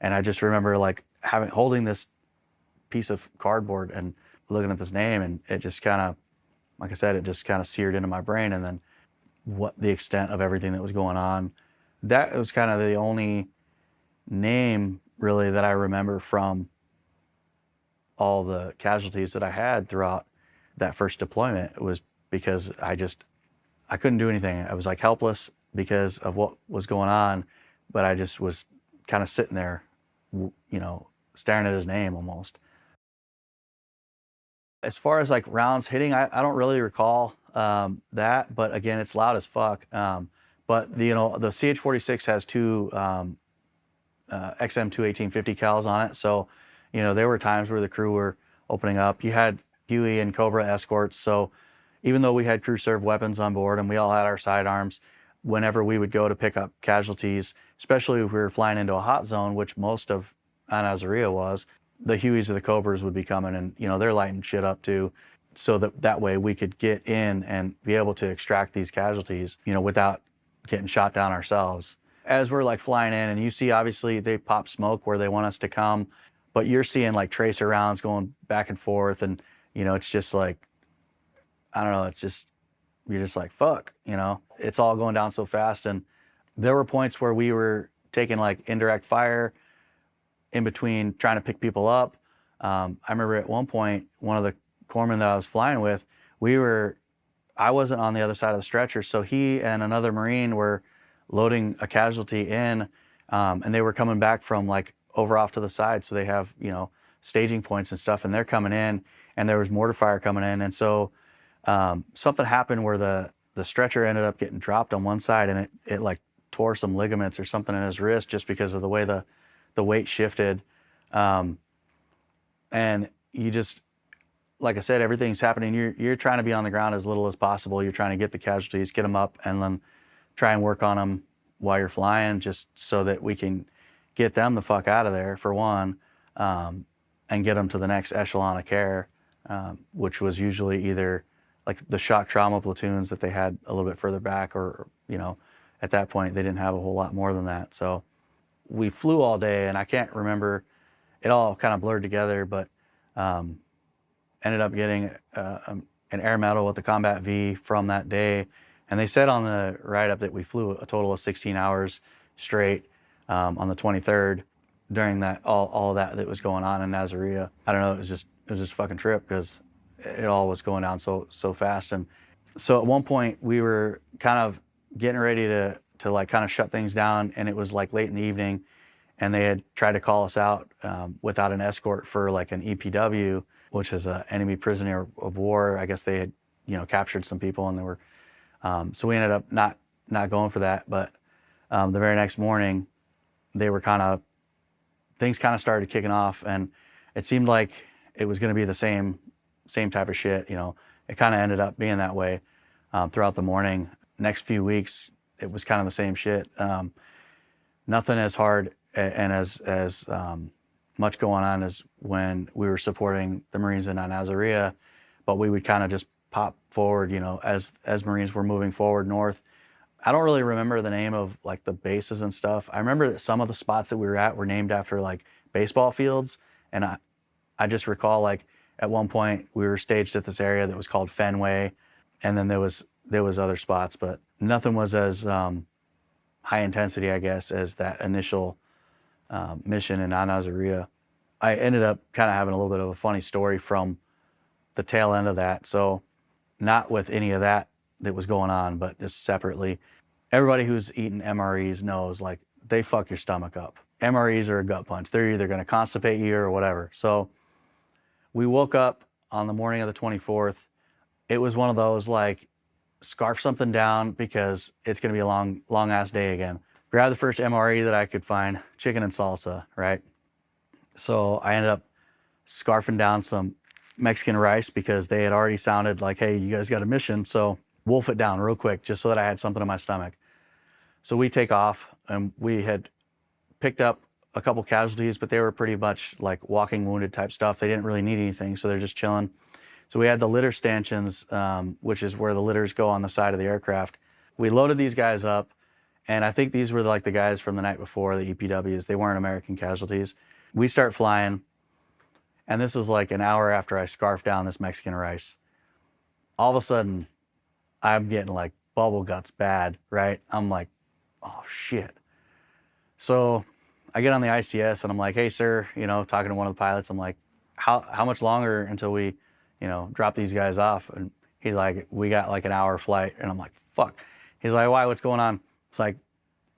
And I just remember like holding this piece of cardboard and looking at this name, and it just kind of, like I said, it just kind of seared into my brain. And then what the extent of everything that was going on, that was kind of the only name really that I remember from all the casualties that I had throughout that first deployment. It was because I couldn't do anything. I was like helpless because of what was going on, but I just was kind of sitting there, staring at his name almost. As far as like rounds hitting, I don't really recall that, but again, it's loud as fuck. But the CH-46 has two XM 218-50 cals on it, so there were times where the crew were opening up. You had Huey and Cobra escorts, so even though we had crew serve weapons on board and we all had our sidearms, whenever we would go to pick up casualties, especially if we were flying into a hot zone, which most of Nasiriyah was, the Hueys or the Cobras would be coming, and they're lighting shit up too, so that way we could get in and be able to extract these casualties, without getting shot down ourselves. As we're like flying in, and you see obviously they pop smoke where they want us to come, but you're seeing like tracer rounds going back and forth, and it's just like, I don't know, you're just like, fuck, it's all going down so fast. And there were points where we were taking like indirect fire in between trying to pick people up. I remember at one point, one of the corpsmen that I was flying with, I wasn't on the other side of the stretcher, so he and another Marine were loading a casualty in, and they were coming back from like over off to the side, so they have staging points and stuff, and they're coming in, and there was mortar fire coming in, and so something happened where the stretcher ended up getting dropped on one side, and it like tore some ligaments or something in his wrist just because of the way the weight shifted. And you just, like I said, everything's happening. You're trying to be on the ground as little as possible. You're trying to get the casualties, get them up, and then try and work on them while you're flying, just so that we can get them the fuck out of there, for one, and get them to the next echelon of care, which was usually either like the shock trauma platoons that they had a little bit further back, or at that point they didn't have a whole lot more than that. So we flew all day, and I can't remember, it all kind of blurred together, but ended up getting an air medal with the Combat V from that day. And they said on the write-up that we flew a total of 16 hours straight on the 23rd during that all that was going on in Nasiriyah. I don't know, it was just a fucking trip, because it all was going down so fast. And so at one point we were kind of getting ready to like kind of shut things down, and it was like late in the evening, and they had tried to call us out without an escort for like an EPW, which is an enemy prisoner of war. I guess they had captured some people, and they were so we ended up not going for that. But the very next morning, they were things kind of started kicking off, and it seemed like it was going to be the same type of shit. It kind of ended up being that way throughout the morning. Next few weeks, it was kind of the same shit. Nothing as hard and as much going on as when we were supporting the Marines in Nasiriyah, but we would kind of just pop forward, as Marines were moving forward north. I don't really remember the name of like the bases and stuff. I remember that some of the spots that we were at were named after like baseball fields, and I just recall like at one point we were staged at this area that was called Fenway, and then there was other spots, but nothing was as high intensity, I guess, as that initial mission in Nasiriyah. I ended up kind of having a little bit of a funny story from the tail end of that. So not with any of that was going on, but just separately. Everybody who's eaten MREs knows, like, they fuck your stomach up. MREs are a gut punch. They're either going to constipate you or whatever. So we woke up on the morning of the 24th. It was one of those, like, scarf something down because it's going to be a long ass day again. Grabbed the first MRE that I could find, chicken and salsa, right? So I ended up scarfing down some Mexican rice because they had already sounded like, hey, you guys got a mission. So wolf it down real quick just so that I had something in my stomach. So we take off, and we had picked up a couple casualties, but they were pretty much like walking wounded type stuff. They didn't really need anything, so they're just chilling. So we had the litter stanchions, which is where the litters go on the side of the aircraft. We loaded these guys up, and I think these were like the guys from the night before, the EPWs. They weren't American casualties. We start flying, and this is like an hour after I scarfed down this Mexican rice. All of a sudden, I'm getting like bubble guts bad, right? I'm like, oh shit. So I get on the ICS and I'm like, hey sir, you know, talking to one of the pilots, I'm like, how much longer until we, you know, drop these guys off? And he's like, we got like an hour flight. And I'm like, fuck. He's like, why, what's going on? It's like,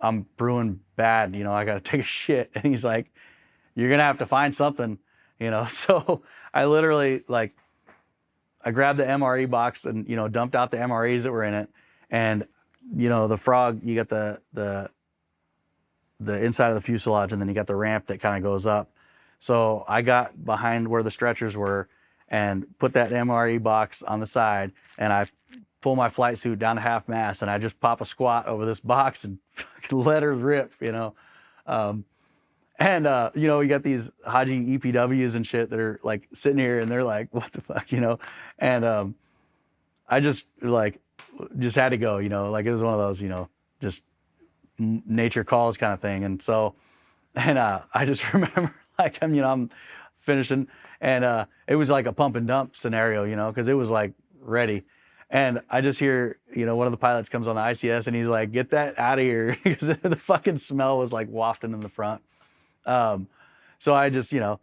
I'm brewing bad, you know, I got to take a shit. And he's like, you're going to have to find something, you know? So I literally like, I grabbed the MRE box and, you know, dumped out the MREs that were in it. And, you know, the frog, you got the inside of the fuselage, and then you got the ramp that kind of goes up. So I got behind where the stretchers were and put that MRE box on the side, and I pull my flight suit down to half mast, and I just pop a squat over this box and fucking let her rip, you know. You know, you got these Haji EPWs and shit that are like sitting here and they're like, what the fuck, you know? And I just had to go, you know, like it was one of those, you know, just nature calls kind of thing. And so, I just remember like, I'm finishing, and it was like a pump and dump scenario, you know, because it was like ready. And I just hear, you know, one of the pilots comes on the ICS and he's like, get that out of here, because the fucking smell was like wafting in the front. So I just, you know,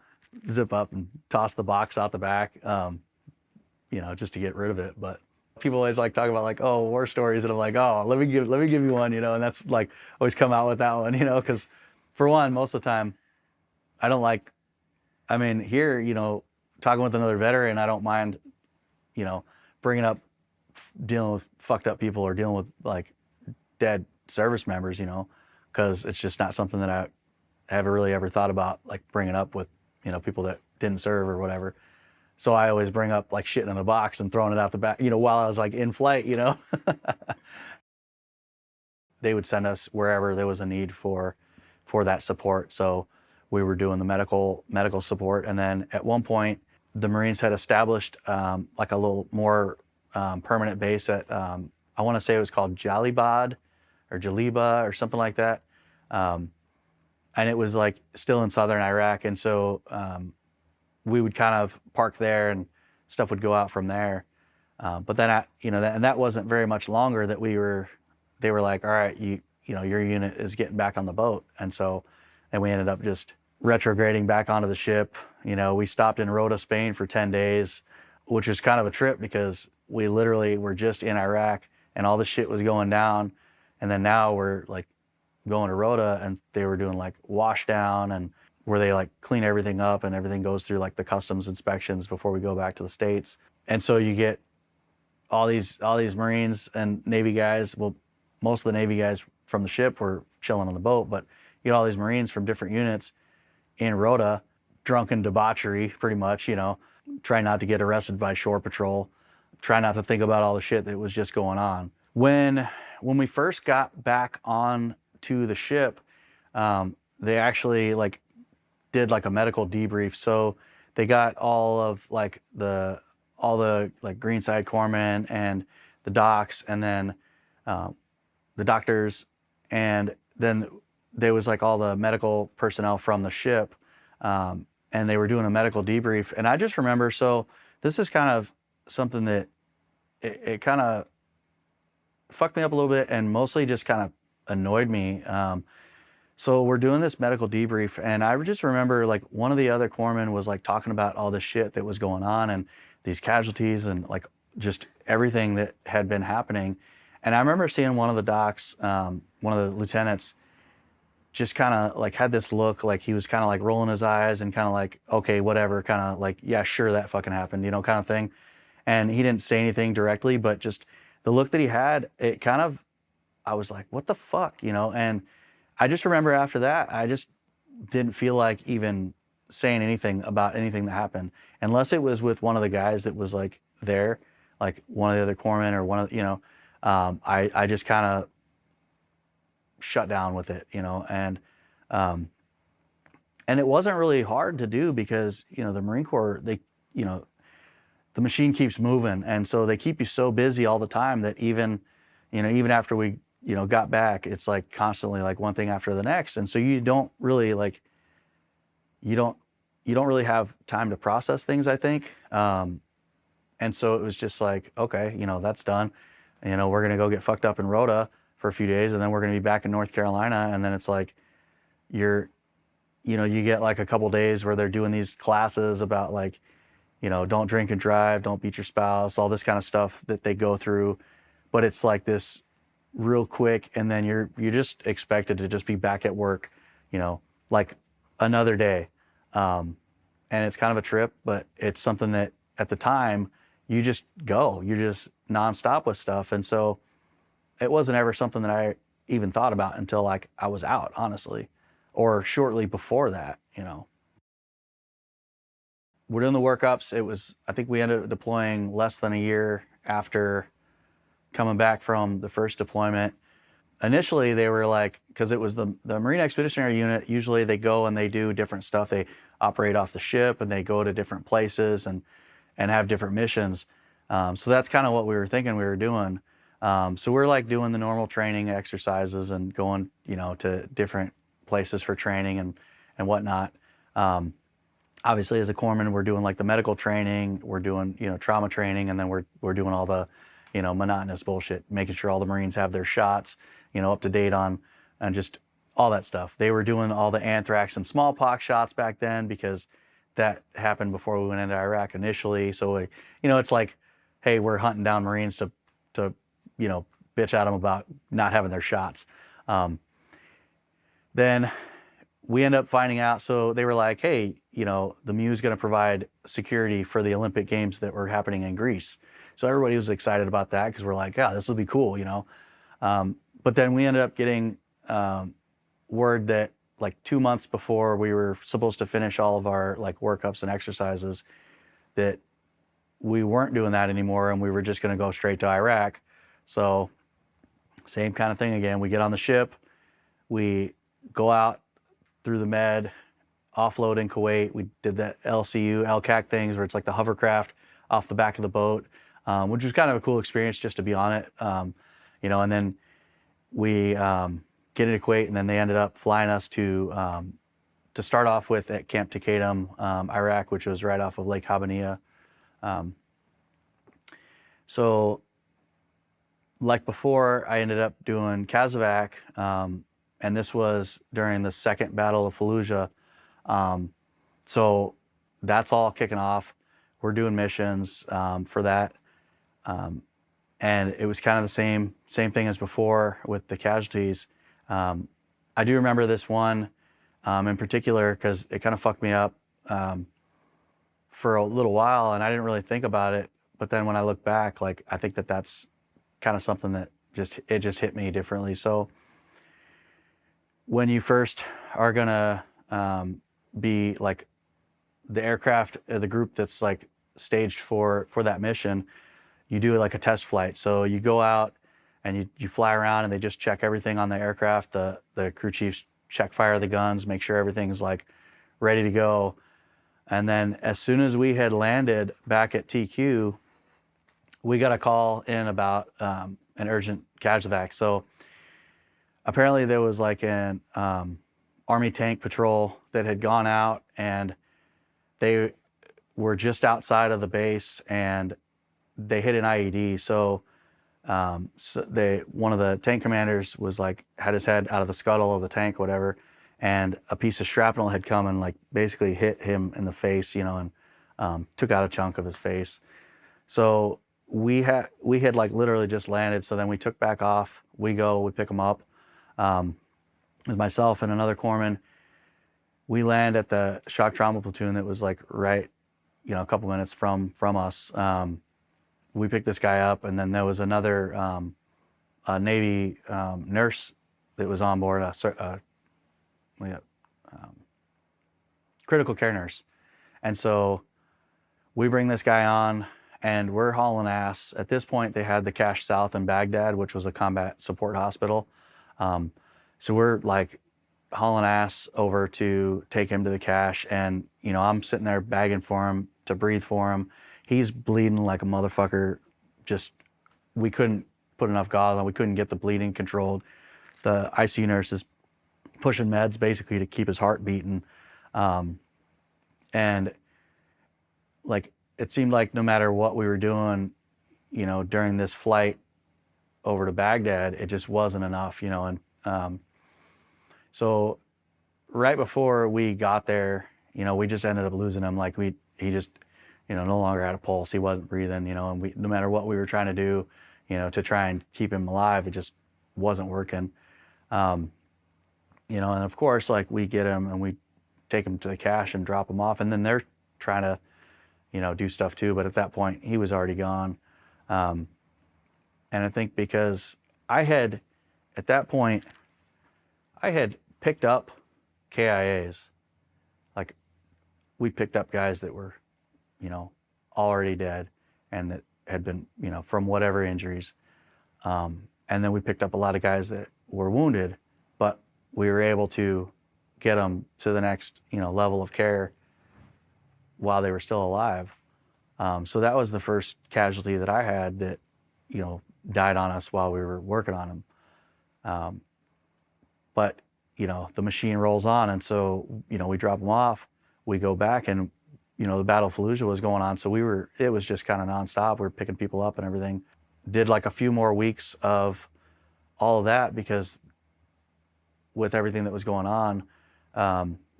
zip up and toss the box out the back, you know, just to get rid of it. But people always like talk about like, oh, war stories, and I'm like, oh, let me give you one, you know, and that's like always come out with that one, you know, because for one, most of the time, I don't like, I mean, here, you know, talking with another veteran, I don't mind, you know, bringing up dealing with fucked up people or dealing with like dead service members, you know, because it's just not something that I haven't really ever thought about like bringing up with, you know, people that didn't serve or whatever. So I always bring up like shit in a box and throwing it out the back, you know, while I was like in flight, you know. They would send us wherever there was a need for that support. So we were doing the medical support. And then at one point, the Marines had established like a little more permanent base at, I want to say it was called Jalibad or Jaliba or something like that. And it was like still in southern Iraq. And so we would kind of park there and stuff would go out from there. But then, you know, and that wasn't very much longer that they were like, all right, you know, your unit is getting back on the boat. And so then we ended up just retrograding back onto the ship. You know, we stopped in Rota, Spain for 10 days, which was kind of a trip because we literally were just in Iraq and all the shit was going down. And then now we're like going to Rota, and they were doing like wash down, and where they like clean everything up and everything goes through like the customs inspections before we go back to the States. And so you get all these Marines and Navy guys. Well, most of the Navy guys from the ship were chilling on the boat, but you get all these Marines from different units in Rota, drunken debauchery pretty much, you know, try not to get arrested by shore patrol, try not to think about all the shit that was just going on. When we first got back on to the ship, they actually like did like a medical debrief. So they got all the like greenside corpsmen and the docs, and then the doctors, and then there was like all the medical personnel from the ship, and they were doing a medical debrief. And I just remember, so this is kind of something that it kind of fucked me up a little bit, and mostly just kind of annoyed me. So we're doing this medical debrief, and I just remember like one of the other corpsmen was like talking about all the shit that was going on and these casualties and like just everything that had been happening. And I remember seeing one of the docs, one of the lieutenants, just kind of like had this look like he was kind of like rolling his eyes and kind of like, okay, whatever, kind of like, yeah, sure, that fucking happened, you know, kind of thing. And he didn't say anything directly, but just the look that he had, it kind of, I was like, what the fuck, you know? And I just remember after that, I just didn't feel like even saying anything about anything that happened, unless it was with one of the guys that was like there, like one of the other corpsmen or one of, I just kind of shut down with it, um, and it wasn't really hard to do because, the Marine Corps, you know, the machine keeps moving. And so they keep you so busy all the time that even after we, got back, it's like constantly like one thing after the next. And so you don't really like, you don't really have time to process things, I think. And so it was just like, okay, that's done. We're going to go get fucked up in Rhoda for a few days, and then we're going to be back in North Carolina. And then it's like, you get like a couple days where they're doing these classes about like, don't drink and drive, don't beat your spouse, all this kind of stuff that they go through. But it's like this real quick, and then you're just expected to just be back at work, like another day. And it's kind of a trip, but it's something that at the time you just go, you're just nonstop with stuff. And so it wasn't ever something that I even thought about until like I was out, honestly, or shortly before that, We're doing the workups. I think we ended up deploying less than a year after coming back from the first deployment. Initially, they were like, because it was the Marine Expeditionary Unit, usually they go and they do different stuff. They operate off the ship and they go to different places and have different missions. So that's kind of what we were thinking we were doing. So we're like doing the normal training exercises and going, to different places for training and whatnot. Obviously, as a corpsman, we're doing like the medical training, we're doing, trauma training, and then we're doing all the, monotonous bullshit, making sure all the Marines have their shots, up to date on, and just all that stuff. They were doing all the anthrax and smallpox shots back then because that happened before we went into Iraq initially. So, it's like, hey, we're hunting down Marines to bitch at them about not having their shots. Then we end up finding out, so they were like, hey, the MEU is going to provide security for the Olympic Games that were happening in Greece. So everybody was excited about that because we're like, yeah, this will be cool, But then we ended up getting word that like 2 months before we were supposed to finish all of our like workups and exercises, that we weren't doing that anymore and we were just going to go straight to Iraq. So same kind of thing again. We get on the ship, we go out through the Med, offload in Kuwait. We did the LCU, LCAC things where it's like the hovercraft off the back of the boat, which was kind of a cool experience just to be on it. And then we get into Kuwait, and then they ended up flying us to start off with at Camp Takadum, Iraq, which was right off of Lake Habbaniyah. So like before, I ended up doing Casevac, and this was during the Second Battle of Fallujah. So that's all kicking off. We're doing missions for that. And it was kind of the same thing as before with the casualties. I do remember this one in particular because it kind of fucked me up for a little while, and I didn't really think about it. But then when I look back, like I think that's kind of something that just hit me differently. So when you first are gonna be like the aircraft, the group that's like staged for that mission, you do like a test flight. So you go out and you fly around and they just check everything on the aircraft. The crew chiefs check fire the guns, make sure everything's like ready to go. And then as soon as we had landed back at TQ, we got a call in about an urgent Casevac. So apparently there was like an Army tank patrol that had gone out, and they were just outside of the base and they hit an IED. So, one of the tank commanders was like, had his head out of the scuttle of the tank, whatever, and a piece of shrapnel had come and like basically hit him in the face, and took out a chunk of his face. So we had like literally just landed. So then we took back off. We pick him up with myself and another corpsman. We land at the shock trauma platoon that was like right, a couple minutes from us. We picked this guy up, and then there was another a Navy nurse that was on board, a critical care nurse. And so we bring this guy on, and we're hauling ass. At this point, they had the Cache South in Baghdad, which was a combat support hospital. So we're like hauling ass over to take him to the cache, and I'm sitting there bagging for him to breathe for him. He's bleeding like a motherfucker. Just, we couldn't put enough gauze on. We couldn't get the bleeding controlled. The ICU nurse is pushing meds basically to keep his heart beating. And like, it seemed like no matter what we were doing, during this flight over to Baghdad, it just wasn't enough, and so right before we got there, we just ended up losing him. Like he just, no longer had a pulse. He wasn't breathing, and no matter what we were trying to do, to try and keep him alive, it just wasn't working. And of course, like, we get him and we take him to the cache and drop him off, and then they're trying to, do stuff too. But at that point, he was already gone. And I think because at that point, I had picked up KIAs. Like, we picked up guys that were, already dead and that had been, from whatever injuries. And then we picked up a lot of guys that were wounded, but we were able to get them to the next, level of care while they were still alive. So that was the first casualty that I had that, died on us while we were working on them. But, the machine rolls on, and so, we drop them off, we go back, and, the Battle of Fallujah was going on, so it was just kind of nonstop. We were picking people up and everything. Did like a few more weeks of all of that, because with everything that was going on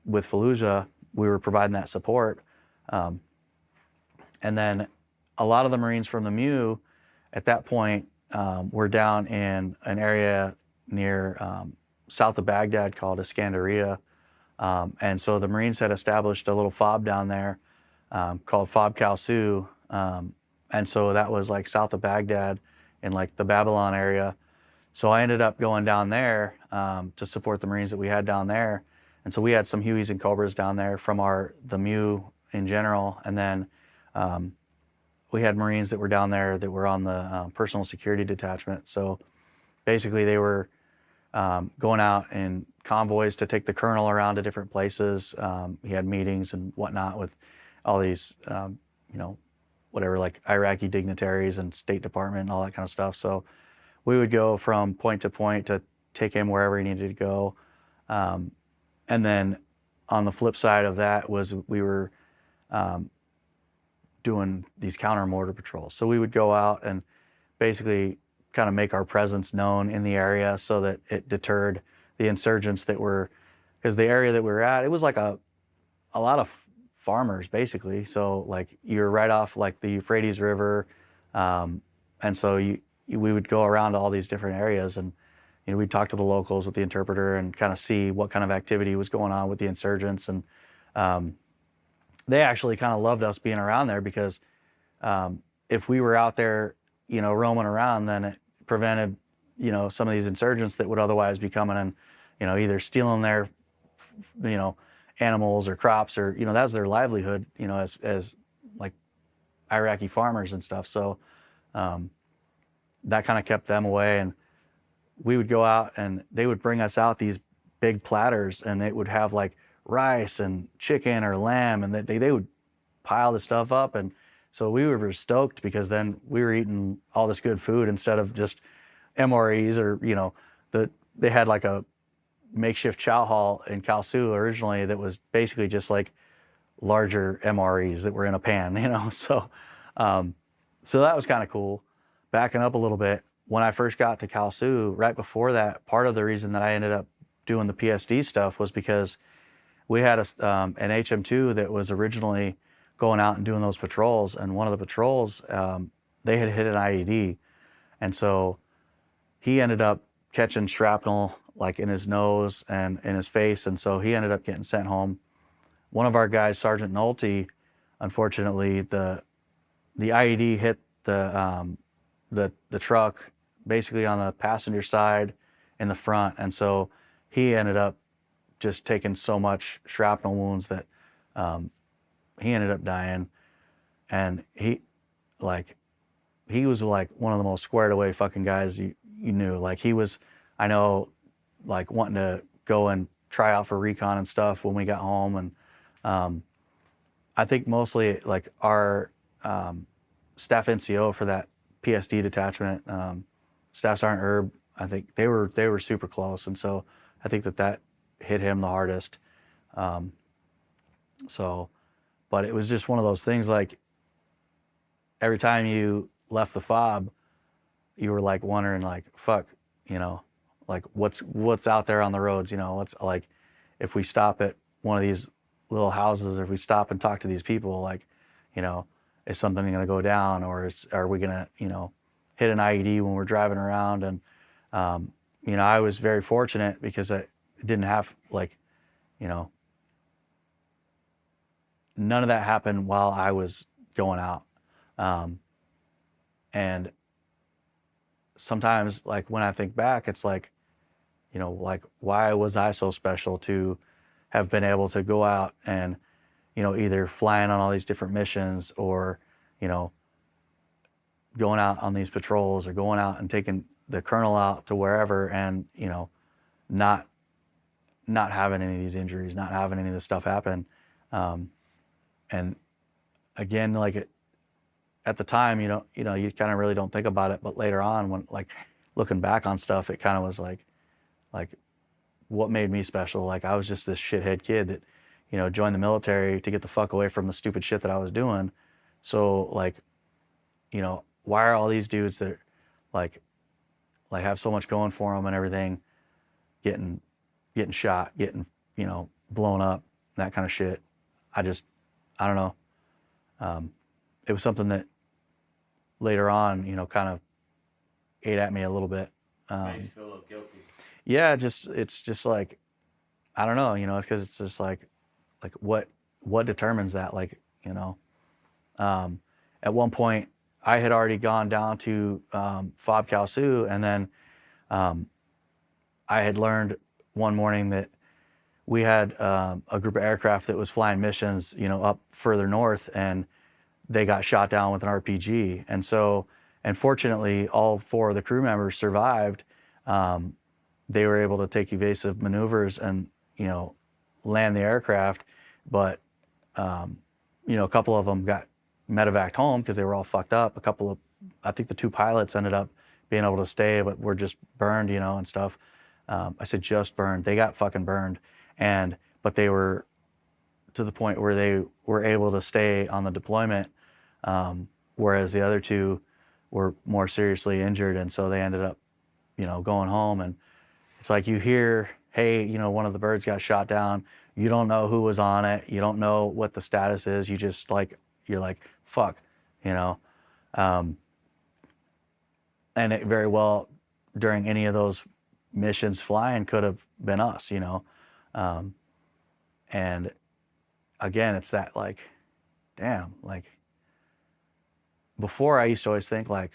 with Fallujah, we were providing that support. And then a lot of the Marines from the MEU at that point were down in an area near south of Baghdad called Nasiriyah. And so the Marines had established a little FOB down there called FOB Kalsu. And so that was like south of Baghdad in like the Babylon area. So I ended up going down there to support the Marines that we had down there. And so we had some Hueys and Cobras down there from the MEU in general. And then we had Marines that were down there that were on the personal security detachment. So basically they were going out in convoys to take the colonel around to different places. He had meetings and whatnot with all these, whatever, like Iraqi dignitaries and State Department and all that kind of stuff. So we would go from point to point to take him wherever he needed to go. And then on the flip side of that was we were doing these counter mortar patrols. So we would go out and basically kind of make our presence known in the area so that it deterred the insurgents that were, because the area that we were at, it was like a lot of farmers basically. So like you're right off like the Euphrates River. And so we would go around to all these different areas, and we'd talk to the locals with the interpreter and kind of see what kind of activity was going on with the insurgents. And they actually kind of loved us being around there, because if we were out there, roaming around, then it prevented, some of these insurgents that would otherwise be coming and, either stealing their, animals or crops, or, that's their livelihood, as like Iraqi farmers and stuff. So that kind of kept them away. And we would go out and they would bring us out these big platters, and it would have like rice and chicken or lamb, and they would pile the stuff up. And so we were stoked, because then we were eating all this good food instead of just MREs, or, they had like a makeshift chow hall in Kalsu originally that was basically just like larger MREs that were in a pan, So, so that was kind of cool. Backing up a little bit, when I first got to Kalsu, right before that, part of the reason that I ended up doing the PSD stuff was because we had an HM2 that was originally going out and doing those patrols, and one of the patrols, they had hit an IED, and so he ended up catching shrapnel like in his nose and in his face, and so he ended up getting sent home. One of our guys, Sergeant Nolte, unfortunately, the IED hit the truck basically on the passenger side in the front, and so he ended up just taken so much shrapnel wounds that he ended up dying. And he was like one of the most squared away fucking guys you knew. Like he was, I know, like wanting to go and try out for recon and stuff when we got home. And I think mostly like our staff NCO for that PSD detachment, Staff Sergeant Herb, I think they were super close. And so I think that hit him the hardest. But it was just one of those things, like every time you left the fob, you were like wondering like, fuck, you know, like what's out there on the roads, you know, what's like, if we stop at one of these little houses, or if we stop and talk to these people, like, you know, is something going to go down, or are we going to, you know, hit an IED when we're driving around? And, you know, I was very fortunate because I didn't have like, you know, none of that happened while I was going out. And sometimes, like, when I think back, it's like, you know, like, why was I so special to have been able to go out and, you know, either flying on all these different missions, or, you know, going out on these patrols, or going out and taking the colonel out to wherever, and, you know, not having any of these injuries, not having any of this stuff happen. And again, like at the time, you kind of really don't think about it, but later on, when like looking back on stuff, it kind of was like what made me special. Like I was just this shithead kid that, you know, joined the military to get the fuck away from the stupid shit that I was doing. So like, you know, why are all these dudes that like have so much going for them and everything getting shot, getting, you know, blown up, that kind of shit? I don't know. It was something that later on, you know, kind of ate at me a little bit. Made you feel a little guilty. Yeah, it's just like, I don't know, you know, it's because it's just like what determines that, like, you know. At one point, I had already gone down to FOB Kalsu, and then I had learned one morning that we had a group of aircraft that was flying missions, you know, up further north, and they got shot down with an RPG. And so, and fortunately, all 4 of the crew members survived. They were able to take evasive maneuvers and, you know, land the aircraft. But, you know, a couple of them got medevaced home because they were all fucked up. I think the 2 pilots ended up being able to stay, but were just burned, you know, and stuff. I said just burned. They got fucking burned. But they were to the point where they were able to stay on the deployment, whereas the other 2 were more seriously injured, and so they ended up, you know, going home. And it's like you hear, hey, you know, one of the birds got shot down. You don't know who was on it. You don't know what the status is. You just like, you're like, fuck, you know. And it very well, during any of those missions flying, could have been us, you know. And again, it's that like, damn, like before I used to always think like,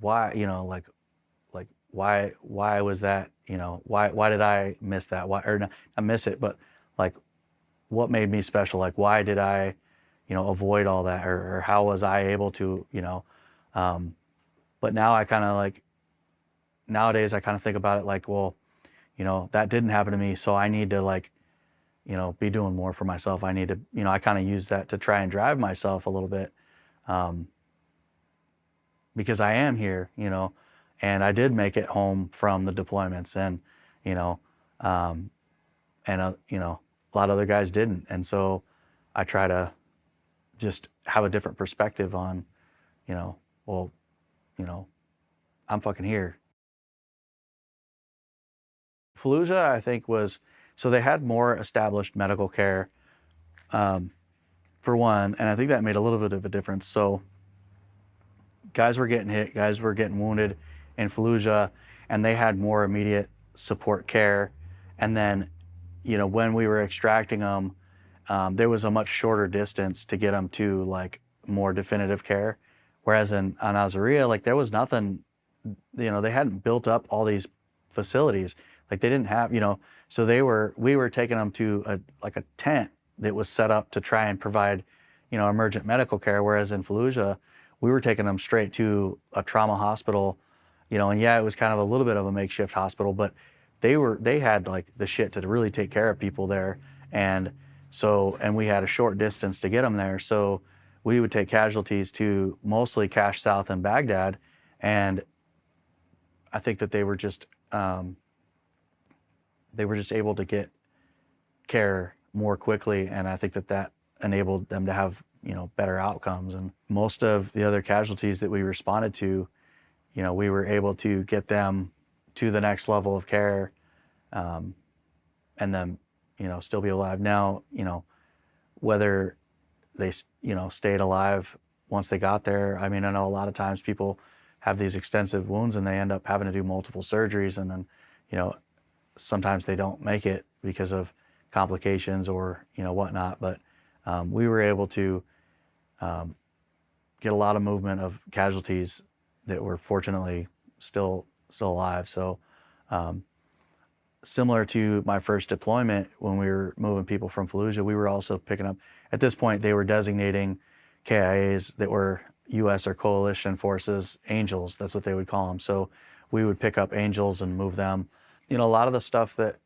why, you know, like why was that, you know, why did I miss that? Why, or not miss it, but like what made me special? Like why did I, you know, avoid all that, or how was I able to, you know? But now I kind of like, nowadays I kind of think about it like, well, you know, that didn't happen to me, so I need to like, you know, be doing more for myself. I need to, you know, I kind of use that to try and drive myself a little bit, because I am here, you know, and I did make it home from the deployments, and, you know, you know, a lot of other guys didn't. And so I try to just have a different perspective on, you know, well, you know, I'm fucking here. Fallujah, I think, so they had more established medical care, for one, and I think that made a little bit of a difference. So guys were getting hit, guys were getting wounded in Fallujah, and they had more immediate support care. And then, you know, when we were extracting them, there was a much shorter distance to get them to like more definitive care. Whereas on Nasiriyah, like there was nothing, you know, they hadn't built up all these facilities. Like they didn't have, so we were taking them to a tent that was set up to try and provide, emergent medical care. Whereas in Fallujah, we were taking them straight to a trauma hospital, and yeah, it was kind of a little bit of a makeshift hospital, but they had like the shit to really take care of people there. And we had a short distance to get them there. So we would take casualties to mostly Cash South and Baghdad. And I think that they were just able to get care more quickly. And I think that enabled them to have, better outcomes. And most of the other casualties that we responded to, we were able to get them to the next level of care, and then, still be alive. Now, whether they, stayed alive once they got there. I mean, I know a lot of times people have these extensive wounds and they end up having to do multiple surgeries, and then, sometimes they don't make it because of complications or, whatnot. But we were able to get a lot of movement of casualties that were fortunately still alive. So similar to my first deployment, when we were moving people from Fallujah, we were also picking up, at this point, they were designating KIAs that were U.S. or coalition forces, angels, that's what they would call them. So we would pick up angels and move them. A lot of the stuff that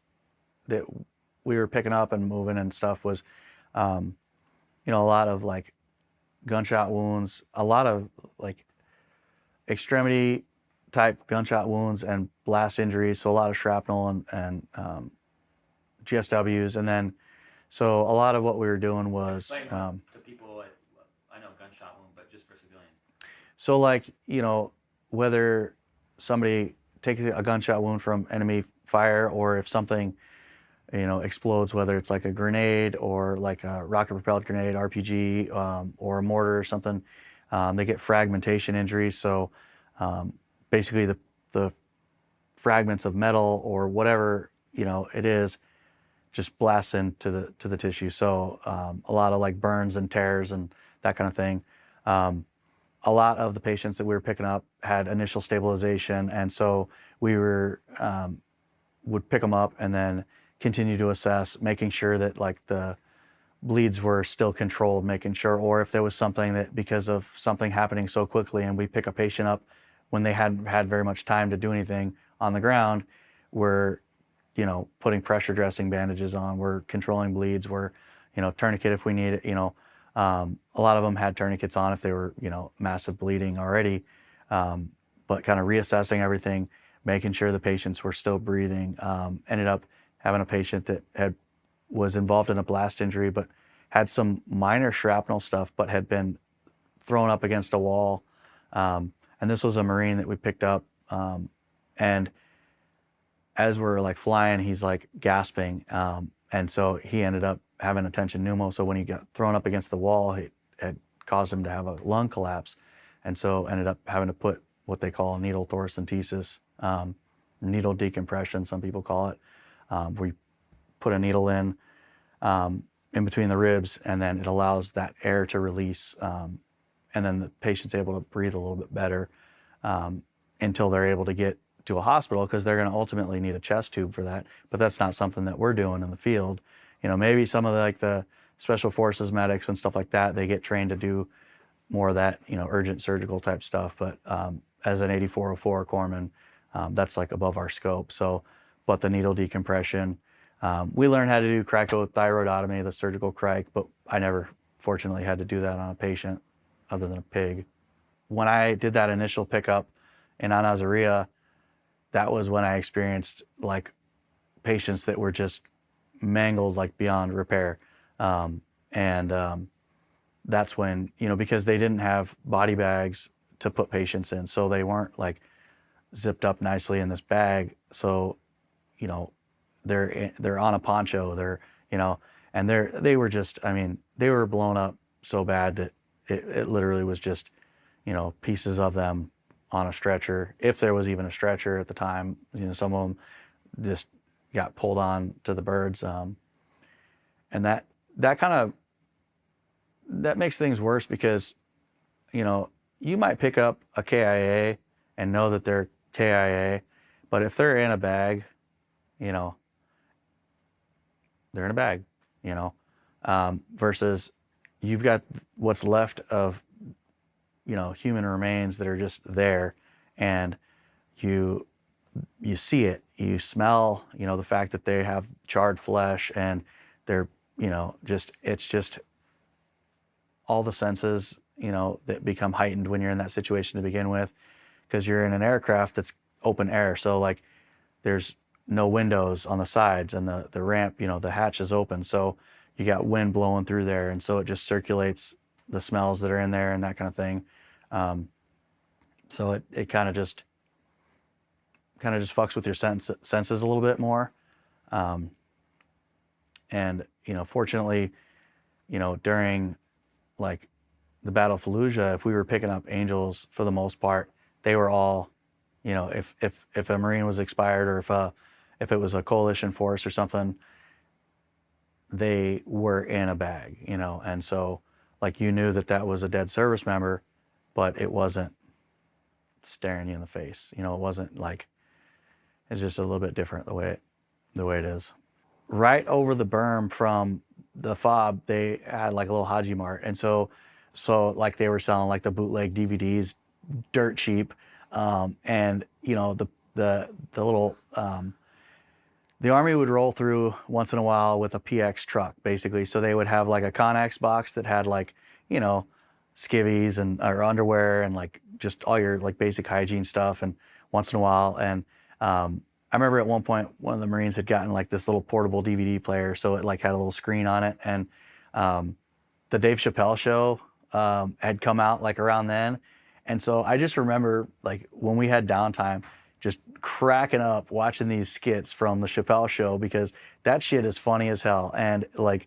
we were picking up and moving and stuff was, a lot of like gunshot wounds, a lot of like extremity type gunshot wounds and blast injuries. So a lot of shrapnel and GSWs. And then, so a lot of what we were doing was, to people, I know gunshot wound, but just for civilians. So like, whether somebody takes a gunshot wound from enemy fire, or if something, explodes, whether it's like a grenade or like a rocket propelled grenade, RPG, or a mortar or something, they get fragmentation injuries. So basically the fragments of metal or whatever, it is, just blasts into the tissue. So a lot of like burns and tears and that kind of thing. A lot of the patients that we were picking up had initial stabilization, and so we would pick them up and then continue to assess, making sure that like the bleeds were still controlled, making sure, or if there was something that because of something happening so quickly, and we pick a patient up when they hadn't had very much time to do anything on the ground, we're putting pressure dressing bandages on, we're controlling bleeds, we're tourniquet if we need it. A lot of them had tourniquets on if they were massive bleeding already, but kind of reassessing everything, making sure the patients were still breathing. Ended up having a patient that was involved in a blast injury, but had some minor shrapnel stuff, but had been thrown up against a wall. And this was a Marine that we picked up. And as we're like flying, he's like gasping. And so he ended up having a tension pneumo. So when he got thrown up against the wall, it had caused him to have a lung collapse. And so ended up having to put what they call needle thoracentesis, needle decompression, some people call it. We put a needle in between the ribs, and then it allows that air to release, and then the patient's able to breathe a little bit better until they're able to get to a hospital, because they're going to ultimately need a chest tube for that. But that's not something that we're doing in the field. Maybe some of the special forces medics and stuff like that, they get trained to do more of that, urgent surgical type stuff. But as an 8404 corpsman, that's like above our scope. So, but the needle decompression, we learned how to do cricothyroidotomy, the surgical cric, but I never fortunately had to do that on a patient other than a pig. When I did that initial pickup in Nasiriyah, that was when I experienced like patients that were just mangled like beyond repair. That's when, because they didn't have body bags to put patients in, so they weren't like zipped up nicely in this bag. So, they're on a poncho, and they were just, they were blown up so bad that it literally was just, pieces of them on a stretcher, if there was even a stretcher at the time. Some of them just got pulled on to the birds, and that makes things worse, because you might pick up a KIA and know that they're KIA, but if they're in a bag you know, they're in a bag, you know, versus you've got what's left of, you know, human remains that are just there, and you see it, you smell, you know, the fact that they have charred flesh, and they're, you know, just, it's just all the senses, you know, that become heightened when you're in that situation to begin with, because you're in an aircraft that's open air. So like there's no windows on the sides, and the ramp, you know, the hatch is open. So you got wind blowing through there. And so it just circulates the smells that are in there and that kind of thing. So it kind of just fucks with your senses a little bit more. And, you know, fortunately, you know, during like the Battle of Fallujah, if we were picking up Angels, for the most part, they were all, you know, if a Marine was expired, or if it was a coalition force or something, they were in a bag, you know. And so like you knew that was a dead service member, but it wasn't staring you in the face. You know, it wasn't like, it's just a little bit different the way it is. Right over the berm from the FOB, they had like a little Haji Mart. And so like they were selling like the bootleg DVDs dirt cheap. And you know, the little, the Army would roll through once in a while with a PX truck, basically. So they would have like a Connex box that had like, you know, skivvies or underwear and like just all your like basic hygiene stuff, and once in a while. And I remember at one point, one of the Marines had gotten like this little portable DVD player, so it like had a little screen on it. And the Dave Chappelle show had come out like around then. And so I just remember like when we had downtime, just cracking up watching these skits from the Chappelle show, because that shit is funny as hell. And like,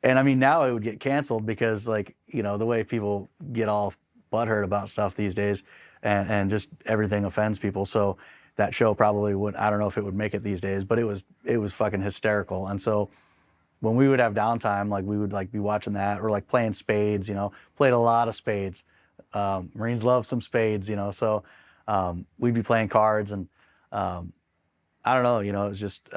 and I mean, now it would get canceled because like, you know, the way people get all butthurt about stuff these days, and just everything offends people. So that show probably would, I don't know if it would make it these days, but it was fucking hysterical. And so when we would have downtime, like we would like be watching that, or like playing spades, you know, played a lot of spades. Marines love some spades, you know, so we'd be playing cards, and I don't know, you know, it was just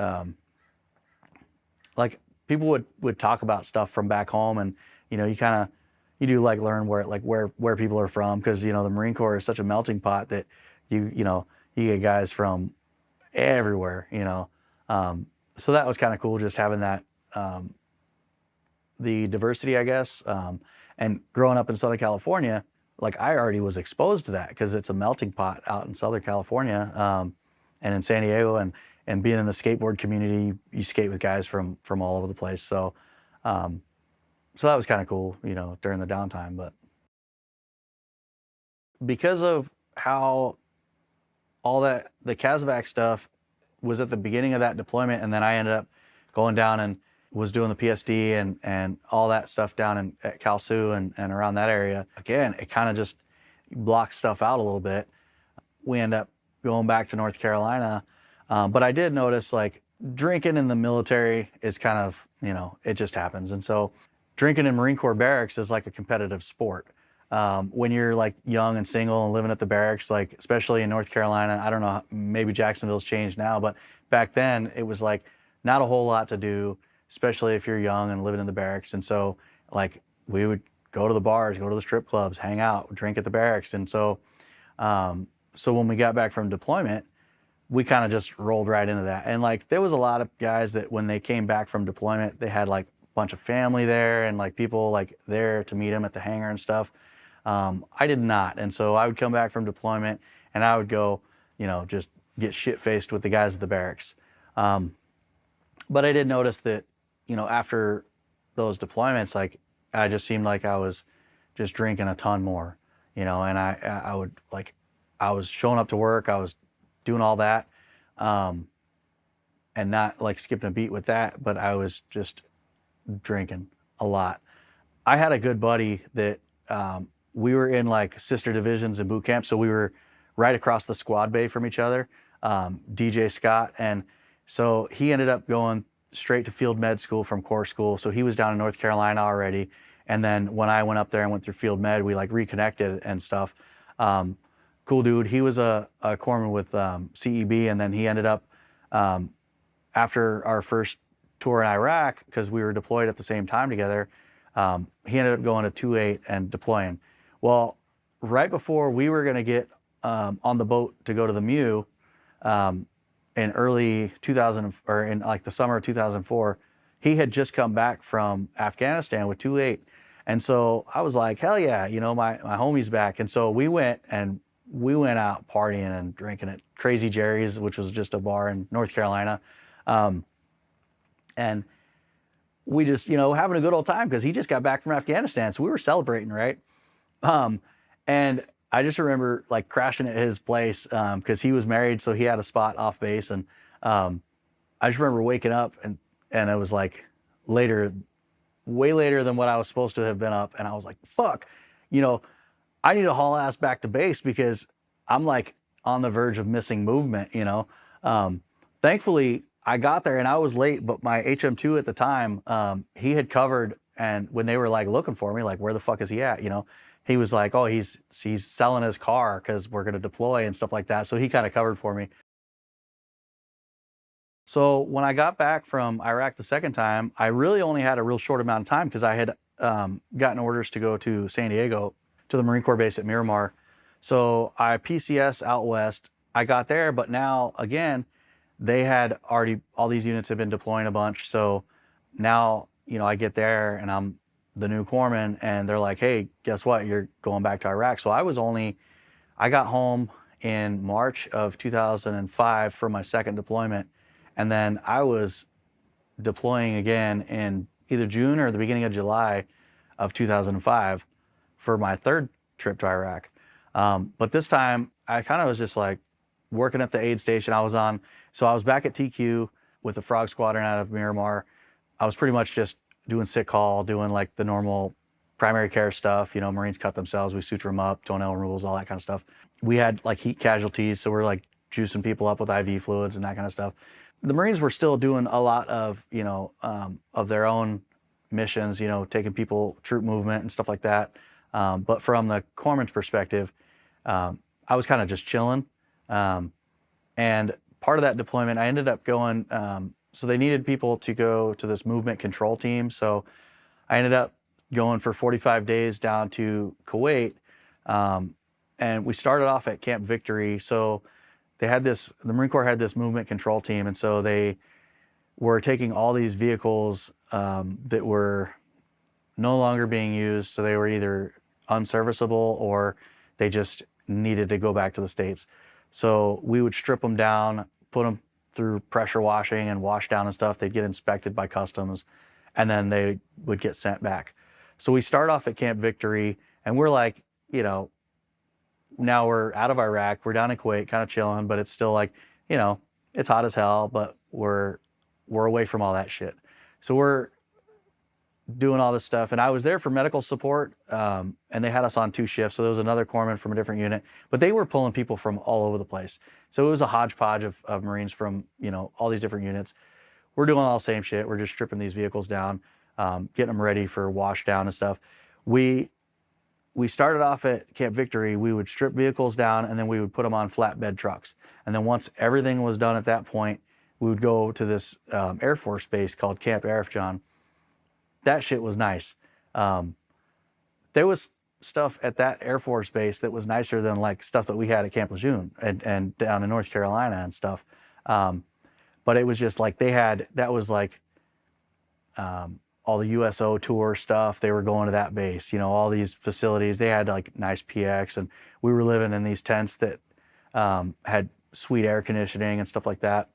like people would talk about stuff from back home, and you know, you do like learn where people are from, because you know the Marine Corps is such a melting pot that you know you get guys from everywhere, you know. So that was kind of cool, just having that the diversity, I guess. And growing up in Southern California, like I already was exposed to that because it's a melting pot out in Southern California, and in San Diego, and being in the skateboard community, you skate with guys from all over the place. So, so that was kind of cool, you know, during the downtime. But because of how all that, the CASEVAC stuff was at the beginning of that deployment, and then I ended up going down and was doing the PSD and all that stuff down at Cal Su and around that area. Again, it kind of just blocks stuff out a little bit. We end up going back to North Carolina. But I did notice like drinking in the military is kind of, you know, it just happens. And so drinking in Marine Corps barracks is like a competitive sport. When you're like young and single and living at the barracks, like especially in North Carolina, I don't know, maybe Jacksonville's changed now, but back then it was like not a whole lot to do, especially if you're young and living in the barracks. And so like we would go to the bars, go to the strip clubs, hang out, drink at the barracks. And so, so when we got back from deployment, we kind of just rolled right into that. And like there was a lot of guys that when they came back from deployment, they had like a bunch of family there and like people like there to meet them at the hangar and stuff. I did not. And so I would come back from deployment and I would go, you know, just get shit-faced with the guys at the barracks. But I did notice that, you know, after those deployments, like I just seemed like I was just drinking a ton more, you know, and I would like, I was showing up to work, I was doing all that, and not like skipping a beat with that, but I was just drinking a lot. I had a good buddy that we were in like sister divisions in boot camp, so we were right across the squad bay from each other, DJ Scott, and so he ended up going straight to field med school from Corps school, so he was down in North Carolina already, and then when I went up there and went through field med, we like reconnected and stuff. Cool dude. He was a corpsman with CEB, and then he ended up after our first tour in Iraq, because we were deployed at the same time together, he ended up going to 2-8 and deploying. Well, right before we were going to get on the boat to go to the MEU in early 2000, or in like the summer of 2004, he had just come back from Afghanistan with 2-8. And so I was like, hell yeah, you know, my homie's back. And so we went out partying and drinking at Crazy Jerry's, which was just a bar in North Carolina. And we just, you know, having a good old time because he just got back from Afghanistan. So we were celebrating, right? And I just remember like crashing at his place because he was married, so he had a spot off base. And I just remember waking up and it was like later, way later than what I was supposed to have been up. And I was like, fuck, you know, I need to haul ass back to base because I'm like on the verge of missing movement, you know. Thankfully, I got there and I was late, but my HM2 at the time, he had covered, and when they were like looking for me, like, where the fuck is he at, you know? He was like, oh, he's selling his car because we're going to deploy and stuff like that. So he kind of covered for me. So when I got back from Iraq the second time, I really only had a real short amount of time because I had gotten orders to go to San Diego to the Marine Corps base at Miramar. So I PCS out west. I got there, but now again, they had already, all these units had been deploying a bunch. So now, you know, I get there and I'm the new corpsman and they're like, hey, guess what? You're going back to Iraq. So I got home in March of 2005 for my second deployment. And then I was deploying again in either June or the beginning of July of 2005 for my third trip to Iraq. But this time I kind of was just like working at the aid station I was on. So I was back at TQ with the Frog Squadron out of Miramar. I was pretty much just doing sick call, doing like the normal primary care stuff. You know, Marines cut themselves, we suture them up, toenail removals, all that kind of stuff. We had like heat casualties, so we're like juicing people up with IV fluids and that kind of stuff. The Marines were still doing a lot of, you know, of their own missions, you know, taking people, troop movement and stuff like that. But from the corpsman's perspective, I was kind of just chilling. And part of that deployment, I ended up going, so they needed people to go to this movement control team. So I ended up going for 45 days down to Kuwait. And we started off at Camp Victory. So the Marine Corps had this movement control team. And so they were taking all these vehicles that were no longer being used. So they were either unserviceable or they just needed to go back to the States. So we would strip them down, put them through pressure washing and wash down and stuff. They'd get inspected by customs and then they would get sent back. So we start off at Camp Victory and we're like, you know, now we're out of Iraq, we're down in Kuwait, kind of chilling, but it's still like, you know, it's hot as hell, but we're away from all that shit. So we're doing all this stuff. And I was there for medical support, and they had us on 2 shifts. So there was another corpsman from a different unit, but they were pulling people from all over the place. So it was a hodgepodge of Marines from, you know, all these different units. We're doing all the same shit. We're just stripping these vehicles down, getting them ready for wash down and stuff. We started off at Camp Victory. We would strip vehicles down and then we would put them on flatbed trucks. And then once everything was done at that point, we would go to this Air Force base called Camp Arifjan. That shit was nice. There was stuff at that Air Force base that was nicer than like stuff that we had at Camp Lejeune and down in North Carolina and stuff. But it was just like that was like all the USO tour stuff. They were going to that base, you know, all these facilities. They had like nice PX and we were living in these tents that had sweet air conditioning and stuff like that.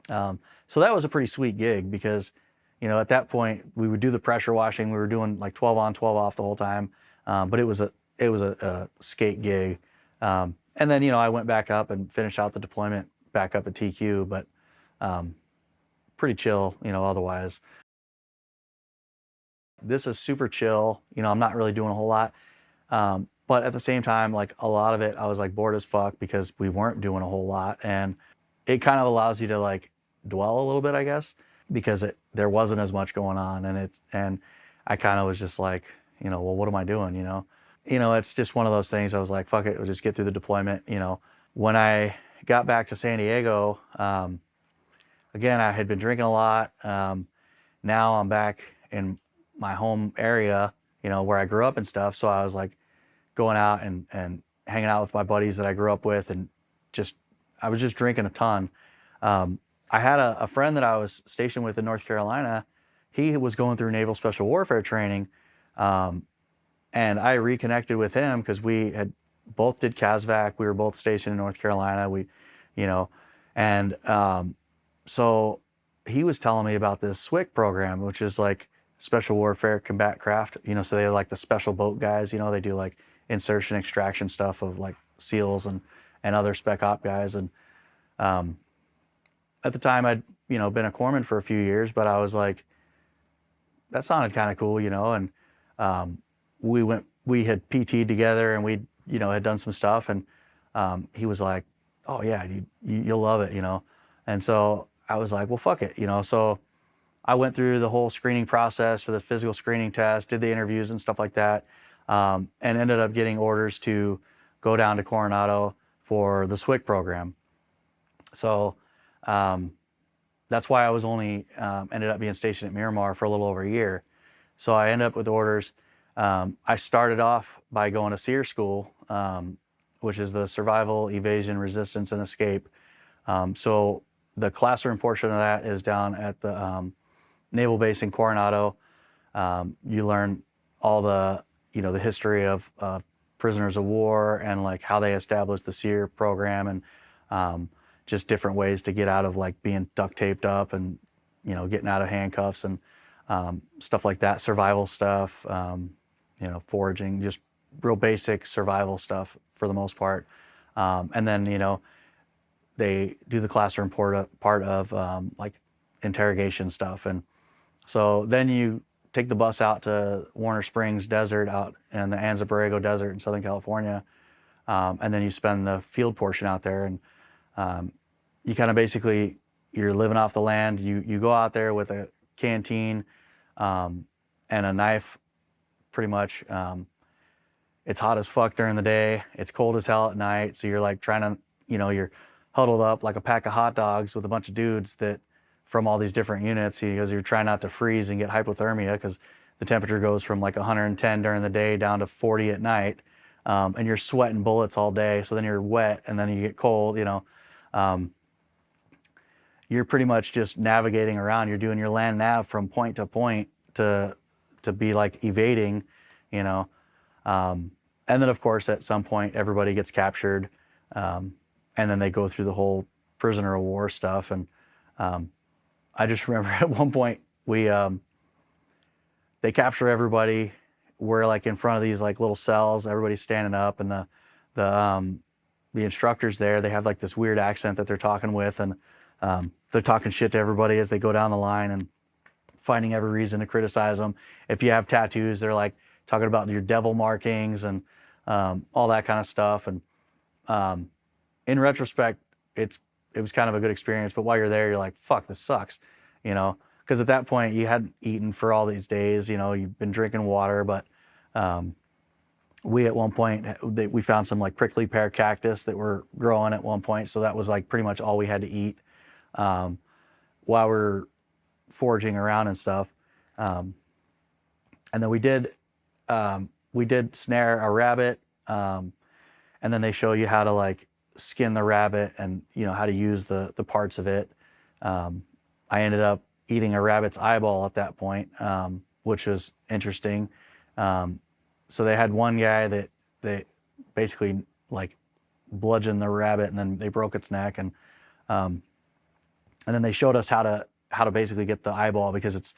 So that was a pretty sweet gig because, you know, at that point we would do the pressure washing. We were doing like 12 on, 12 off the whole time. But it was a skate gig. And then, you know, I went back up and finished out the deployment back up at TQ, but pretty chill, you know, otherwise. This is super chill. You know, I'm not really doing a whole lot. But at the same time, like a lot of it, I was like bored as fuck because we weren't doing a whole lot. And it kind of allows you to like dwell a little bit, I guess, because there wasn't as much going on. And I kind of was just like, you know, well, what am I doing? You know, it's just one of those things. I was like, fuck it, we'll just get through the deployment. You know, when I got back to San Diego, again, I had been drinking a lot. Now I'm back in my home area, you know, where I grew up and stuff. So I was like going out and hanging out with my buddies that I grew up with, and I was just drinking a ton. I had a friend that I was stationed with in North Carolina. He was going through naval special warfare training, and I reconnected with him because we had both did CASVAC. We were both stationed in North Carolina. You know, and so he was telling me about this SWIC program, which is like Special Warfare Combat Craft. You know, so they're like the special boat guys. You know, they do like insertion extraction stuff of like SEALs and other spec op guys. And at the time, I'd been a corpsman for a few years, but I was like, that sounded kind of cool, you know. And we had PT'd together, and we had done some stuff, and he was like, oh yeah, you'll love it, you know. And so I was like, well, fuck it, you know. So I went through the whole screening process for the physical screening test, did the interviews and stuff like that, and ended up getting orders to go down to Coronado for the SWIC program. So that's why I was only ended up being stationed at Miramar for a little over a year. So I ended up with orders. I started off by going to SEER school, which is the Survival, Evasion, Resistance, and Escape. So the classroom portion of that is down at the Naval Base in Coronado. You learn all the the history of prisoners of war and like how they established the SEER program, and just different ways to get out of like being duct taped up and getting out of handcuffs and stuff like that. Survival stuff, foraging, just real basic survival stuff for the most part. And then they do the classroom part of like interrogation stuff. And so then you take the bus out to Warner Springs Desert out in the Anza Borrego Desert in Southern California. And then you spend the field portion out there, and you kind of basically, you're living off the land. You go out there with a canteen and a knife, pretty much. It's hot as fuck during the day. It's cold as hell at night. So you're like trying to, you're huddled up like a pack of hot dogs with a bunch of dudes that from all these different units, because you're trying not to freeze and get hypothermia, because the temperature goes from like 110 during the day down to 40 at night. And you're sweating bullets all day. So then you're wet, and then you get cold, you're pretty much just navigating around. You're doing your land nav from point to point to be like evading, and then of course at some point everybody gets captured, and then they go through the whole prisoner of war stuff. And I just remember at one point they capture everybody. We're like in front of these like little cells. Everybody's standing up, and the instructors there, they have like this weird accent that they're talking with, and they're talking shit to everybody as they go down the line and finding every reason to criticize them. If you have tattoos, they're like talking about your devil markings and all that kind of stuff. And in retrospect, it was kind of a good experience. But while you're there, you're like, fuck, this sucks, because at that point you hadn't eaten for all these days. You've been drinking water, but we at one point we found some like prickly pear cactus that were growing at one point, so that was like pretty much all we had to eat while we're foraging around and stuff. And then we did snare a rabbit, and then they show you how to like skin the rabbit and how to use the parts of it. I ended up eating a rabbit's eyeball at that point, which was interesting. So they had one guy that they basically like bludgeoned the rabbit, and then they broke its neck, and then they showed us how to basically get the eyeball, because it's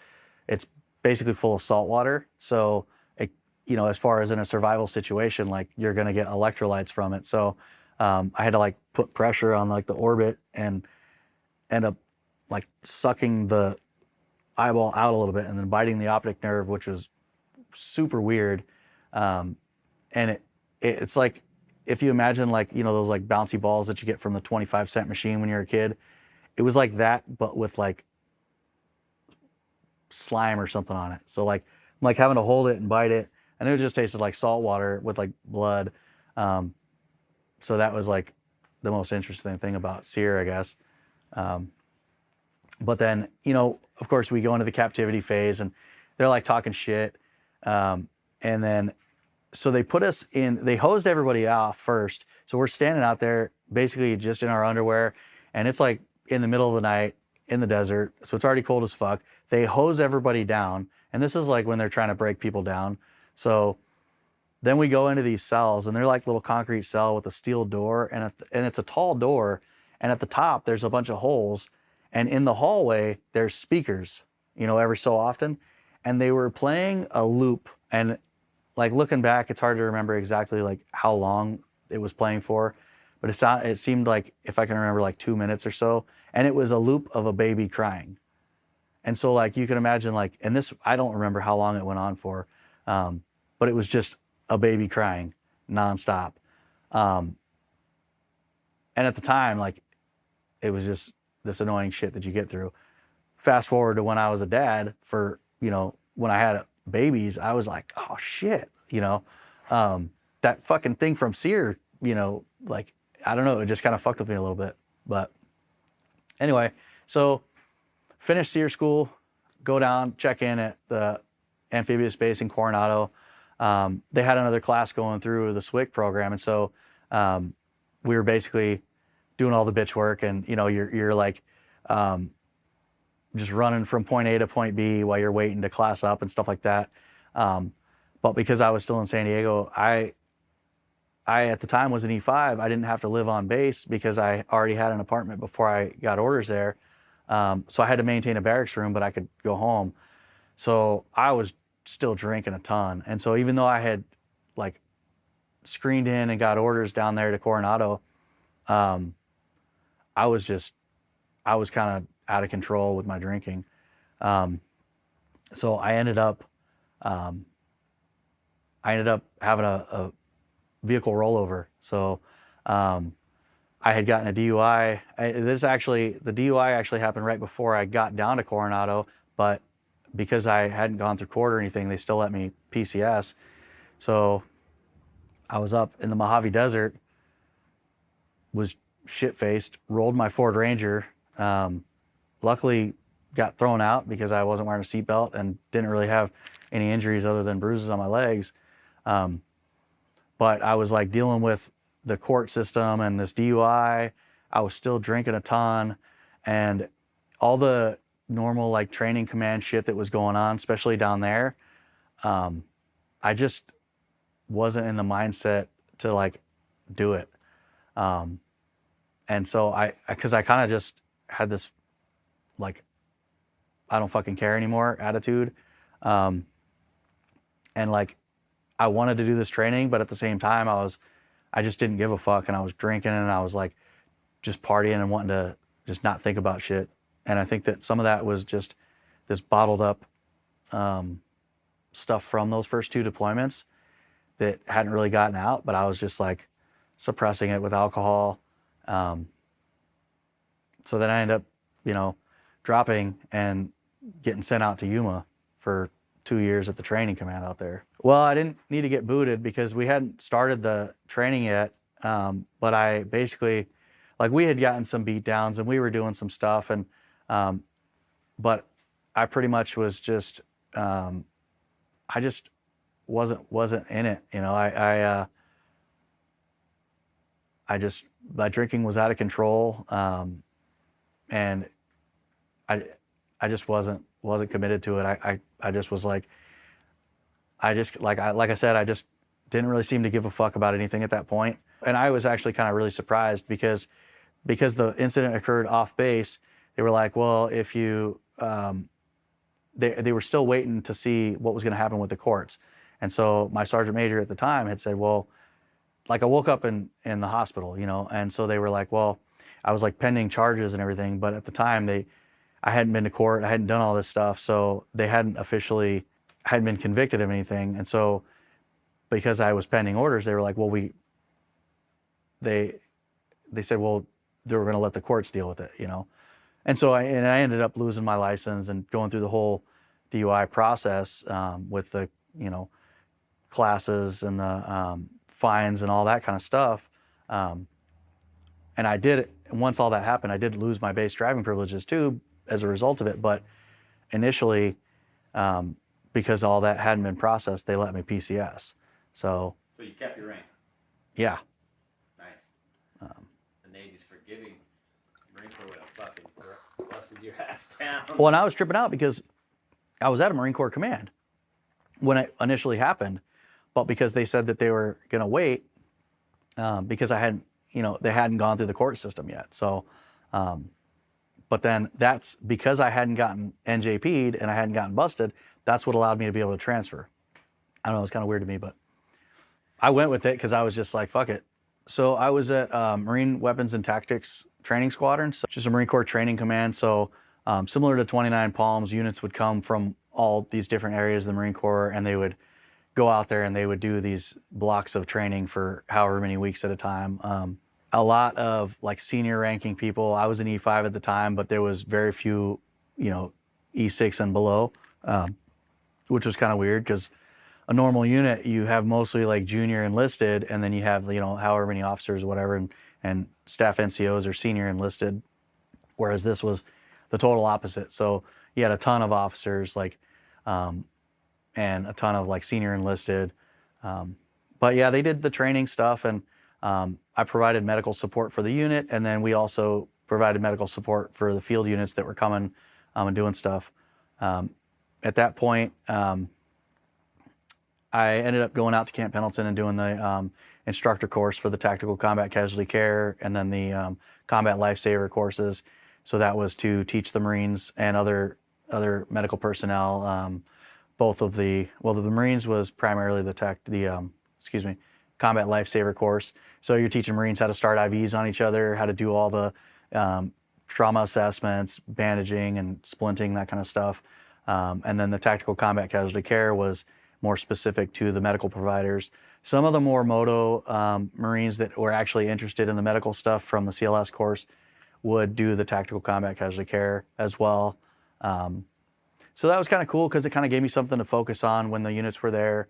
basically full of salt water. So it, as far as in a survival situation, like you're gonna get electrolytes from it. So I had to like put pressure on like the orbit and end up like sucking the eyeball out a little bit and then biting the optic nerve, which was super weird. And it's like, if you imagine like, those like bouncy balls that you get from the 25-cent machine when you're a kid, it was like that, but with like slime or something on it. So like, I'm like having to hold it and bite it, and it just tasted like salt water with like blood. So that was like the most interesting thing about SEER, I guess. But then, you know, of course, we go into the captivity phase, and they're like talking shit. And then, so they put us in, they hosed everybody off first. So we're standing out there basically just in our underwear, and it's like in the middle of the night in the desert. So it's already cold as fuck. They hose everybody down. And this is like when they're trying to break people down. So then we go into these cells, and they're like little concrete cell with a steel door, and it's a tall door. And at the top, there's a bunch of holes. And in the hallway, there's speakers, you know, every so often. And they were playing a loop. And like looking back, it's hard to remember exactly like how long it was playing for. But it seemed like, if I can remember, like 2 minutes or so. And it was a loop of a baby crying. And so like you can imagine like, and this, I don't remember how long it went on for, but it was just a baby crying nonstop. And at the time, like, it was just this annoying shit that you get through. Fast forward to when I was a dad for, you know, when I had babies, I was like, oh shit, you know, that fucking thing from SEER, you know, like, I don't know, it just kind of fucked with me a little bit. But anyway, so finish SEER school, go down, check in at the amphibious base in Coronado. They had another class going through the SWIC program. And so we were basically doing all the bitch work, and you know, you're like just running from point A to point B while you're waiting to class up and stuff like that. But because I was still in San Diego, I at the time was an E5. I didn't have to live on base because I already had an apartment before I got orders there. So I had to maintain a barracks room, but I could go home. So I was still drinking a ton. And so even though I had like screened in and got orders down there to Coronado, I was kind of out of control with my drinking. So I ended up having a vehicle rollover. So I had gotten a DUI. The DUI actually happened right before I got down to Coronado, but because I hadn't gone through court or anything, they still let me PCS. So I was up in the Mojave Desert, was shit-faced, rolled my Ford Ranger. Luckily got thrown out because I wasn't wearing a seatbelt and didn't really have any injuries other than bruises on my legs. But I was like dealing with the court system and this DUI. I was still drinking a ton, and all the normal like training command shit that was going on, especially down there. I just wasn't in the mindset to like do it. And so because I kind of just had this like, I don't fucking care anymore attitude. And like, I wanted to do this training, but at the same time I just didn't give a fuck, and I was drinking, and I was like just partying and wanting to just not think about shit. And I think that some of that was just this bottled up stuff from those first 2 deployments that hadn't really gotten out, but I was just like suppressing it with alcohol. So then I ended up, you know, dropping and getting sent out to Yuma for 2 years at the training command out there. Well, I didn't need to get booted because we hadn't started the training yet. But I basically, like, we had gotten some beat downs and we were doing some stuff, and but I pretty much was just I just wasn't in it, you know. My drinking was out of control, and I just wasn't committed to it. I just was like, like I said, I just didn't really seem to give a fuck about anything at that point. And I was actually kind of really surprised because the incident occurred off base. They were like, well, if you they were still waiting to see what was going to happen with the courts. And so my sergeant major at the time had said, well, like, I woke up in the hospital, you know, and so they were like, well, I was like pending charges and everything, but at the time I hadn't been to court, I hadn't done all this stuff, so they hadn't been convicted of anything. And so because I was pending orders, they were like, well, they said, well, they were going to let the courts deal with it, you know. And so I ended up losing my license and going through the whole DUI process with the, you know, classes and the fines and all that kind of stuff. And once all that happened, I did lose my base driving privileges too. as a result of it. But initially, because all that hadn't been processed, they let me PCS. So you kept your rank. Yeah. Nice. The Navy's forgiving. Marine Corps would have fucking busted your ass down. Well, and I was tripping out because I was at a Marine Corps command when it initially happened, but because they said that they were going to wait, because I hadn't, they hadn't gone through the court system yet. So, but then that's because I hadn't gotten NJP'd and I hadn't gotten busted. That's what allowed me to be able to transfer. I don't know, it's kind of weird to me, but I went with it because I was just like, fuck it. So I was at Marine Weapons and Tactics Training Squadron, so just a Marine Corps training command. So similar to 29 Palms, units would come from all these different areas of the Marine Corps, and they would go out there and they would do these blocks of training for however many weeks at a time. A lot of like senior ranking people. I was an E5 at the time, but there was very few, E6 and below, which was kind of weird because a normal unit, you have mostly like junior enlisted, and then you have, however many officers or whatever, and staff NCOs are senior enlisted, whereas this was the total opposite. So you had a ton of officers, and a ton of like senior enlisted. But yeah, they did the training stuff, and I provided medical support for the unit, and then we also provided medical support for the field units that were coming and doing stuff. At that point, I ended up going out to Camp Pendleton and doing the instructor course for the Tactical Combat Casualty Care, and then the Combat Lifesaver courses. So that was to teach the Marines and other medical personnel. The Marines was primarily the Combat Lifesaver course. So you're teaching Marines how to start IVs on each other, how to do all the trauma assessments, bandaging and splinting, that kind of stuff. And then the Tactical Combat Casualty Care was more specific to the medical providers. Some of the more moto Marines that were actually interested in the medical stuff from the CLS course would do the Tactical Combat Casualty Care as well. So that was kind of cool because it kind of gave me something to focus on when the units were there.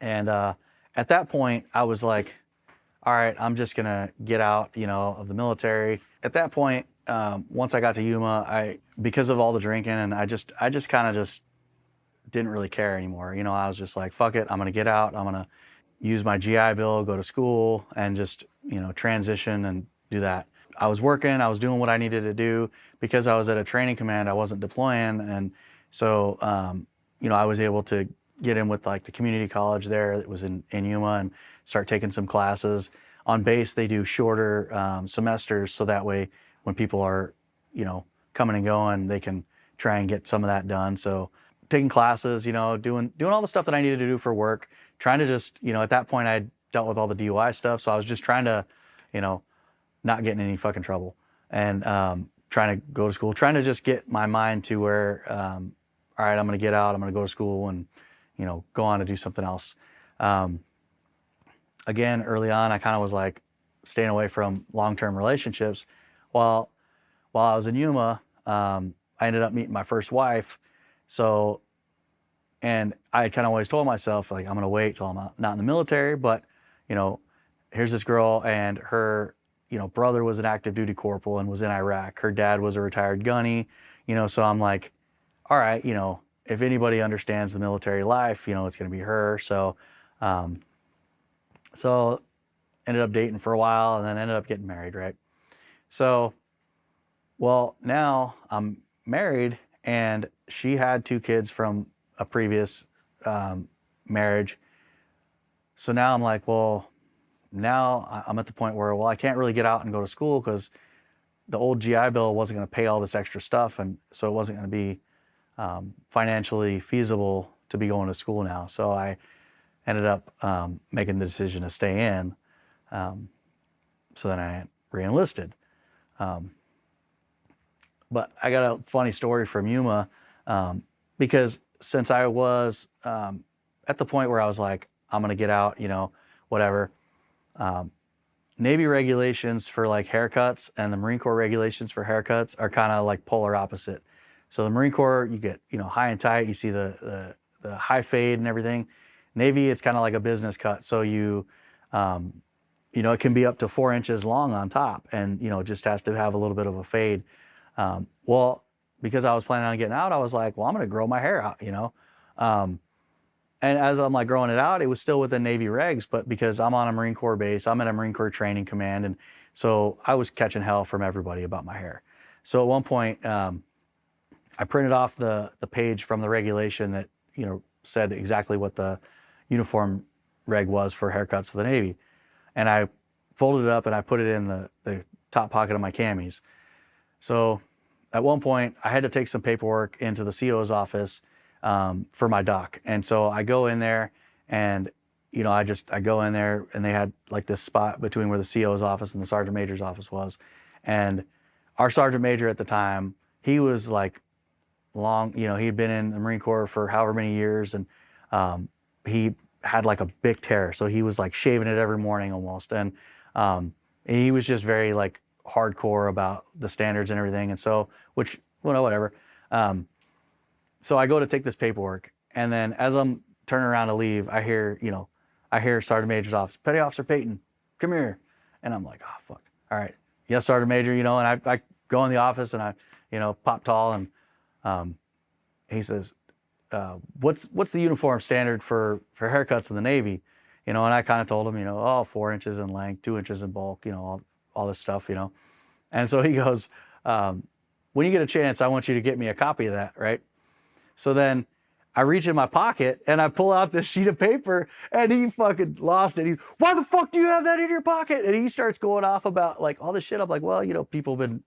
At that point, I was like, all right, I'm just gonna get out, of the military. At that point, once I got to Yuma, because of all the drinking, and I just kind of just didn't really care anymore. I was just like, fuck it, I'm gonna get out. I'm gonna use my GI Bill, go to school, and just, transition and do that. I was working, I was doing what I needed to do. Because I was at a training command, I wasn't deploying. And so, I was able to get in with like the community college there that was in Yuma and start taking some classes. On base, they do shorter semesters, so that way when people are, coming and going, they can try and get some of that done. So taking classes, doing all the stuff that I needed to do for work, trying to just, at that point I dealt with all the DUI stuff. So I was just trying to, not get in any fucking trouble, and trying to go to school, trying to just get my mind to where, all right, I'm gonna get out, I'm gonna go to school and, go on to do something else. Again, early on, I kind of was like staying away from long-term relationships. While I was in Yuma, I ended up meeting my first wife. So, and I had kind of always told myself, like, I'm gonna wait till I'm not in the military, but, here's this girl, and her, brother was an active duty corporal and was in Iraq. Her dad was a retired gunny, so I'm like, all right, if anybody understands the military life, it's gonna be her. So, ended up dating for a while and then ended up getting married, right? So, well, now I'm married, and she had 2 kids from a previous marriage. So now I'm like, well, now I'm at the point where, I can't really get out and go to school because the old GI Bill wasn't going to pay all this extra stuff, and so it wasn't going to be financially feasible to be going to school now. So I ended up making the decision to stay in. So then I re-enlisted. But I got a funny story from Yuma, because since I was at the point where I was like, I'm gonna get out, whatever. Navy regulations for like haircuts and the Marine Corps regulations for haircuts are kind of like polar opposite. So the Marine Corps, you get, high and tight, you see the high fade and everything. Navy, it's kind of like a business cut. So it can be up to 4 inches long on top, and, just has to have a little bit of a fade. Well, because I was planning on getting out, I was like, well, I'm going to grow my hair out, and as I'm like growing it out, it was still within Navy regs, but because I'm on a Marine Corps base, I'm in a Marine Corps training command. And so I was catching hell from everybody about my hair. So at one point, I printed off the page from the regulation that, said exactly what the uniform reg was for haircuts for the Navy. And I folded it up and I put it in the top pocket of my camis. So at one point, I had to take some paperwork into the CO's office for my doc. And so I go in there and, I go in there and they had like this spot between where the CO's office and the Sergeant Major's office was. And our Sergeant Major at the time, he was like long, he'd been in the Marine Corps for however many years. And he had like a big tear. So he was like shaving it every morning almost. And he was just very like hardcore about the standards and everything. And so, which, whatever. So I go to take this paperwork, and then as I'm turning around to leave, I hear Sergeant Major's office, Petty Officer Peyton, come here. And I'm like, oh, fuck. All right. Yes, Sergeant Major, and I go in the office and I, pop tall, and he says, what's the uniform standard for haircuts in the Navy? And I kind of told him, 4 inches in length, 2 inches in bulk, all this stuff, And so he goes, when you get a chance, I want you to get me a copy of that, right? So then I reach in my pocket and I pull out this sheet of paper, and he fucking lost it. Why the fuck do you have that in your pocket? And he starts going off about like all this shit. I'm like, well, people have been,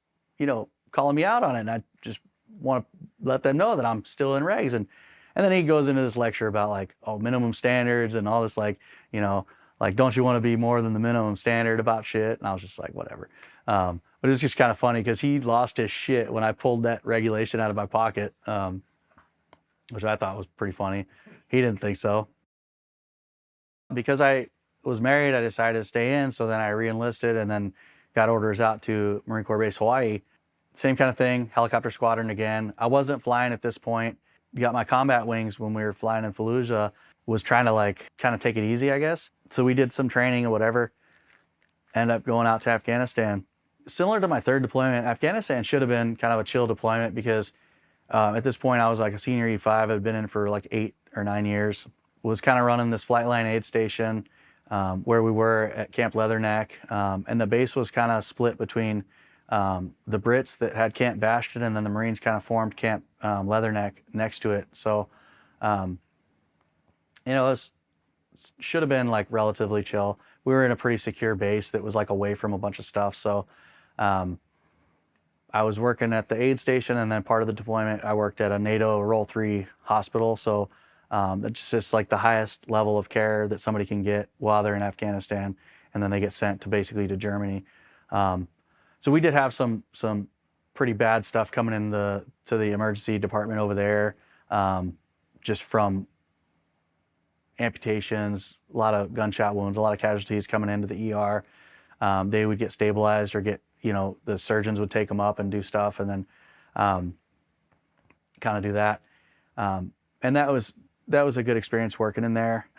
calling me out on it, and I just want to let them know that I'm still in regs. And then he goes into this lecture about like, minimum standards and all this, like, like, don't you want to be more than the minimum standard about shit? And I was just like, whatever. But it was just kind of funny because he lost his shit when I pulled that regulation out of my pocket, which I thought was pretty funny. He didn't think so. Because I was married, I decided to stay in. So then I re-enlisted and then got orders out to Marine Corps Base Hawaii. Same kind of thing, helicopter squadron again. I wasn't flying at this point. Got my combat wings when we were flying in Fallujah. Was trying to like kind of take it easy, I guess. So we did some training or whatever. Ended up going out to Afghanistan. Similar to my third deployment, Afghanistan should have been kind of a chill deployment because at this point I was like a senior E5. I'd been in for like 8 or 9 years. Was kind of running this flight line aid station where we were at Camp Leatherneck. And the base was kind of split between the Brits that had Camp Bastion, and then the Marines kind of formed Camp Leatherneck next to it. So, it should have been like relatively chill. We were in a pretty secure base that was like away from a bunch of stuff. So I was working at the aid station, and then part of the deployment, I worked at a NATO Role 3 hospital. So that's just like the highest level of care that somebody can get while they're in Afghanistan, and then they get sent to basically to Germany. So we did have some pretty bad stuff coming in to the emergency department over there, just from amputations, a lot of gunshot wounds, a lot of casualties coming into the ER. They would get stabilized or get, the surgeons would take them up and do stuff, and then kind of do that. And that was a good experience working in there.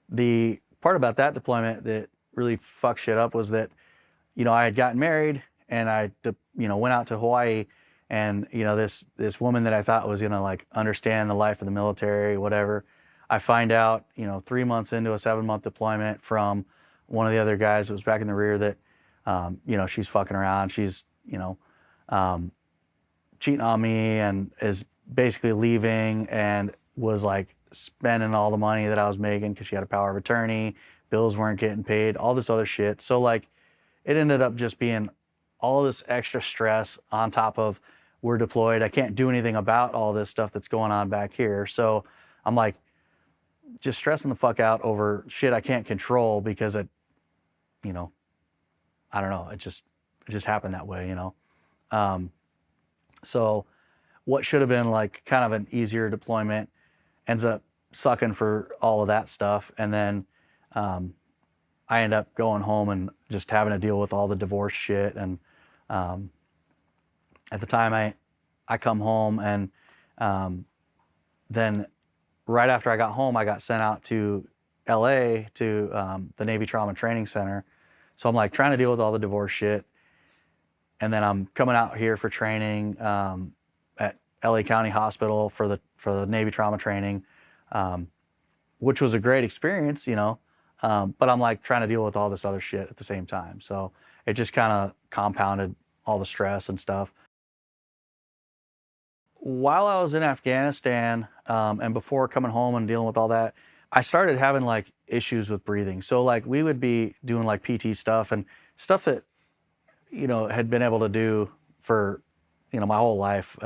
The part about that deployment that really fucked shit up was that, I had gotten married and I, went out to Hawaii, and, this woman that I thought was going to like understand the life of the military, whatever. I find out, 3 months into a 7-month deployment from one of the other guys that was back in the rear that, she's fucking around. She's, cheating on me and is basically leaving, and was like spending all the money that I was making because she had a power of attorney, bills weren't getting paid, all this other shit. So like it ended up just being all this extra stress on top of we're deployed. I can't do anything about all this stuff that's going on back here. So I'm like just stressing the fuck out over shit I can't control because it, I don't know. It just happened that way, So what should have been like kind of an easier deployment ends up sucking for all of that stuff. And then I end up going home and just having to deal with all the divorce shit. And at the time I come home, and then right after I got home, I got sent out to LA to the Navy Trauma Training Center. So I'm like trying to deal with all the divorce shit. and then I'm coming out here for training at LA County Hospital for the Navy trauma training, which was a great experience, you know. But I'm like trying to deal with all this other shit at the same time. So it just kind of compounded all the stress and stuff. While I was in Afghanistan and before coming home and dealing with all that, I started having like issues with breathing. So like we would be doing like PT stuff and stuff that, you know, had been able to do for, you know, my whole life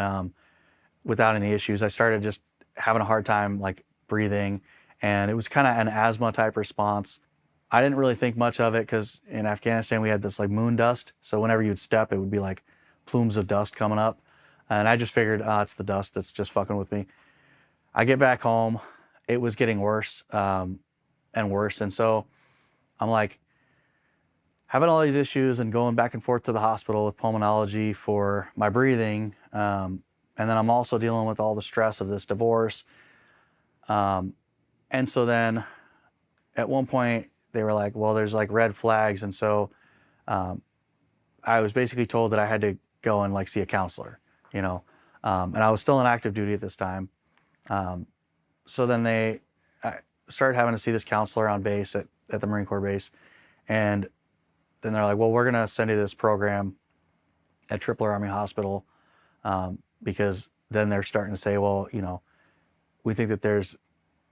without any issues. I started just having a hard time like breathing, and it was kind of an asthma type response. I didn't really think much of it because in Afghanistan we had this like moon dust. So whenever you'd step, it would be like plumes of dust coming up. And I just figured, it's the dust that's just fucking with me. I get back home, it was getting worse and worse. And so I'm like having all these issues and going back and forth to the hospital with pulmonology for my breathing. And then I'm also dealing with all the stress of this divorce. And so then at one point they were like, well, there's like red flags. And so I was basically told that I had to go and like see a counselor, you know, and I was still in active duty at this time. So then I started having to see this counselor on base at the Marine Corps base. And then they're like, well, we're going to send you this program at Tripler Army Hospital because then they're starting to say, well, you know, we think that there's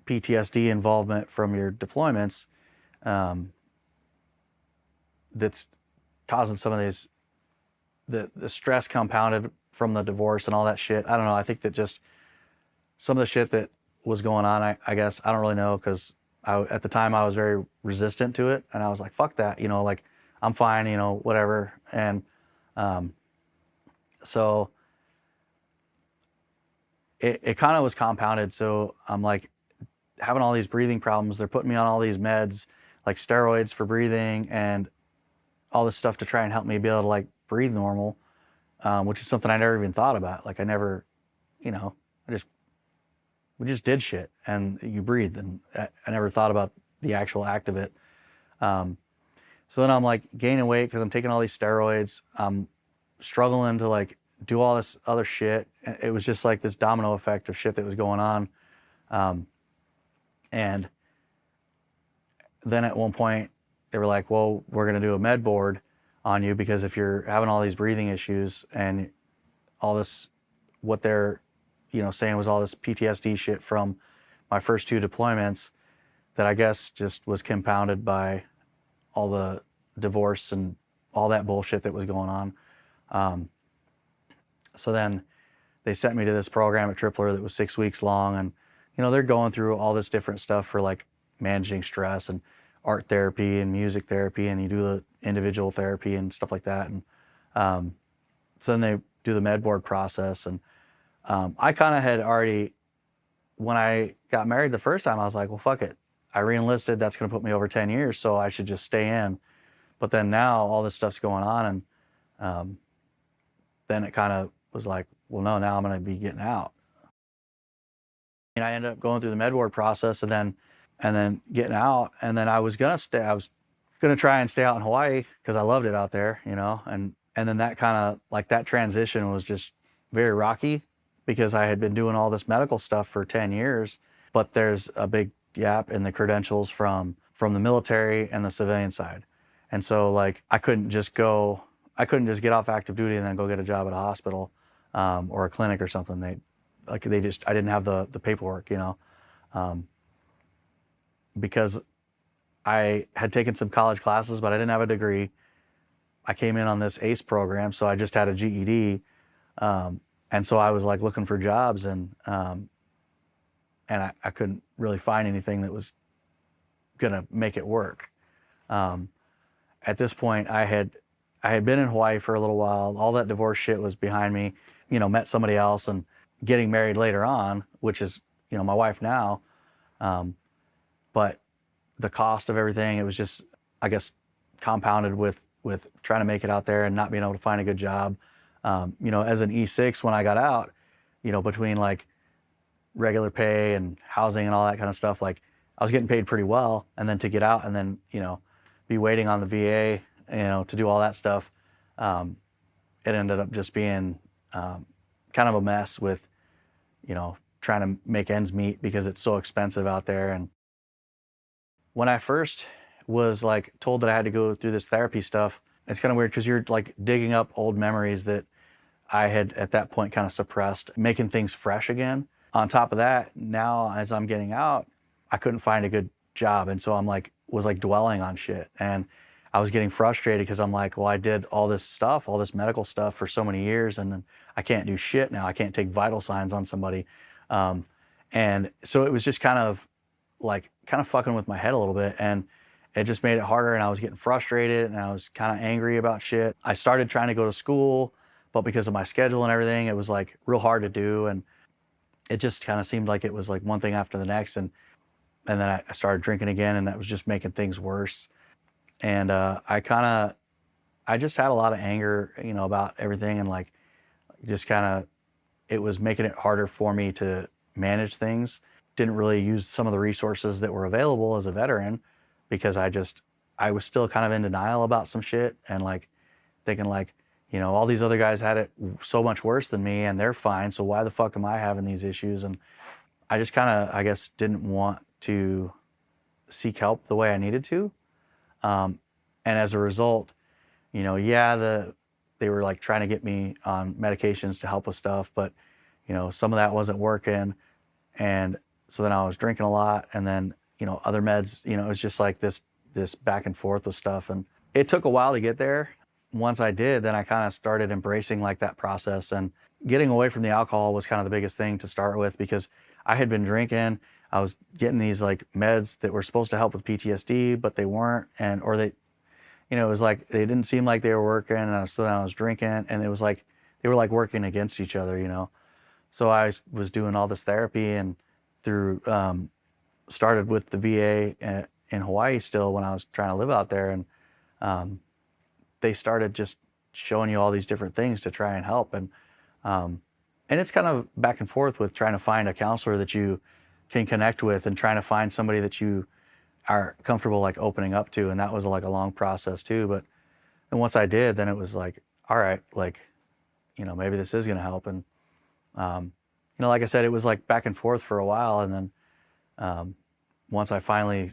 PTSD involvement from your deployments that's causing some of these, the stress compounded from the divorce and all that shit. I don't know. I think that just some of the shit that was going on, I guess, I don't really know, because at the time I was very resistant to it, and I was like, fuck that, you know, like I'm fine, you know, whatever. And so it kind of was compounded. So I'm like having all these breathing problems. They're putting me on all these meds, like steroids for breathing and all this stuff to try and help me be able to like breathe normal, which is something I never even thought about. Like I never, you know, we just did shit and you breathed, and I never thought about the actual act of it. So then I'm like gaining weight because I'm taking all these steroids. I'm struggling to like do all this other shit. It was just like this domino effect of shit that was going on. And then at one point they were like, well, we're going to do a med board on you, because if you're having all these breathing issues and all this, what they're, you know, saying was all this PTSD shit from my first 2 deployments that I guess just was compounded by all the divorce and all that bullshit that was going on. So then they sent me to this program at Tripler that was 6 weeks long, and you know, they're going through all this different stuff for like managing stress and art therapy and music therapy, and you do the individual therapy and stuff like that. And so then they do the med board process, and I kind of had already, when I got married the first time, I was like, well, fuck it. I re-enlisted, that's gonna put me over 10 years, so I should just stay in. But then now all this stuff's going on, and then it kind of was like, well, no, now I'm gonna be getting out. And I ended up going through the med board process and then getting out, and then I was gonna stay. I was gonna try and stay out in Hawaii because I loved it out there, you know. And then that kind of like that transition was just very rocky because I had been doing all this medical stuff for 10 years, but there's a big gap in the credentials from the military and the civilian side. And so like I couldn't just get off active duty and then go get a job at a hospital or a clinic or something. I didn't have the paperwork, you know, because I had taken some college classes, but I didn't have a degree. I came in on this ACE program, so I just had a GED. And so I was like looking for jobs, and I couldn't really find anything that was gonna make it work. At this point, I had been in Hawaii for a little while. All that divorce shit was behind me. You know, met somebody else and getting married later on, which is, you know, my wife now. But the cost of everything, it was just, I guess, compounded with trying to make it out there and not being able to find a good job. You know, as an E6, when I got out, you know, between like regular pay and housing and all that kind of stuff, like I was getting paid pretty well. And then to get out and then, you know, be waiting on the VA, you know, to do all that stuff, it ended up just being kind of a mess with, trying to make ends meet because it's so expensive out there. And when I first was like told that I had to go through this therapy stuff, it's kind of weird because you're like digging up old memories that I had at that point kind of suppressed, making things fresh again. On top of that, now as I'm getting out, I couldn't find a good job. And so was dwelling on shit. And I was getting frustrated because I'm like, well, I did all this stuff, all this medical stuff for so many years, and then I can't do shit now. I can't take vital signs on somebody. And so it was just kind of fucking with my head a little bit. And it just made it harder, and I was getting frustrated, and I was kind of angry about shit. I started trying to go to school, but because of my schedule and everything, it was like real hard to do. And it just kind of seemed like it was like one thing after the next. And then I started drinking again, and that was just making things worse. And I just had a lot of anger, about everything. And it was making it harder for me to manage things. Didn't really use some of the resources that were available as a veteran because I was still kind of in denial about some shit and thinking all these other guys had it so much worse than me and they're fine. So why the fuck am I having these issues? And I just I guess, didn't want to seek help the way I needed to. And as a result, they were trying to get me on medications to help with stuff, but some of that wasn't working. And so then I was drinking a lot, and then, other meds, it was just like this back and forth with stuff. And it took a while to get there. Once I did, then I kind of started embracing that process, and getting away from the alcohol was kind of the biggest thing to start with, because I had been drinking. I was getting these meds that were supposed to help with PTSD, but they weren't. Or they, it was they didn't seem like they were working, and I was drinking, and it was they were working against each other, So I was doing all this therapy, and through, started with the VA in Hawaii still when I was trying to live out there. And they started just showing you all these different things to try and help. And it's kind of back and forth with trying to find a counselor that you can connect with, and trying to find somebody that you are comfortable opening up to. And that was a long process too. But then once I did, then it was all right, maybe this is going to help. And like I said, it was back and forth for a while. And then once I finally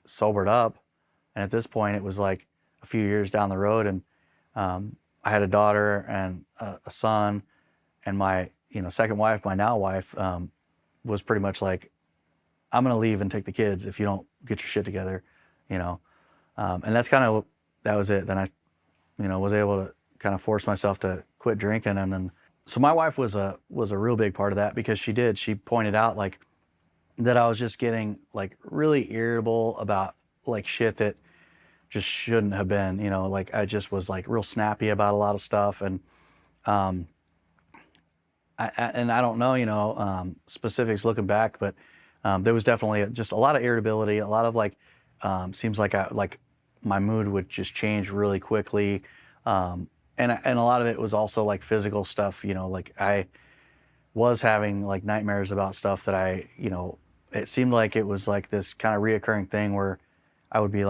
sobered up, and at this point it was a few years down the road, and I had a daughter and a son, and my second wife, my now wife, was pretty much I'm gonna leave and take the kids if you don't get your shit together, and that's that was it. Then I was able to kind of force myself to quit drinking. And then so my wife was a real big part of that, because she pointed out that I was just getting really irritable about shit that just shouldn't have been, I just was real snappy about a lot of stuff. And I don't know, specifics looking back, but there was definitely just a lot of irritability, a lot of seems like my mood would just change really quickly. And a lot of it was also physical stuff, I was having nightmares about stuff that it seemed like it was this kind of reoccurring thing where I would be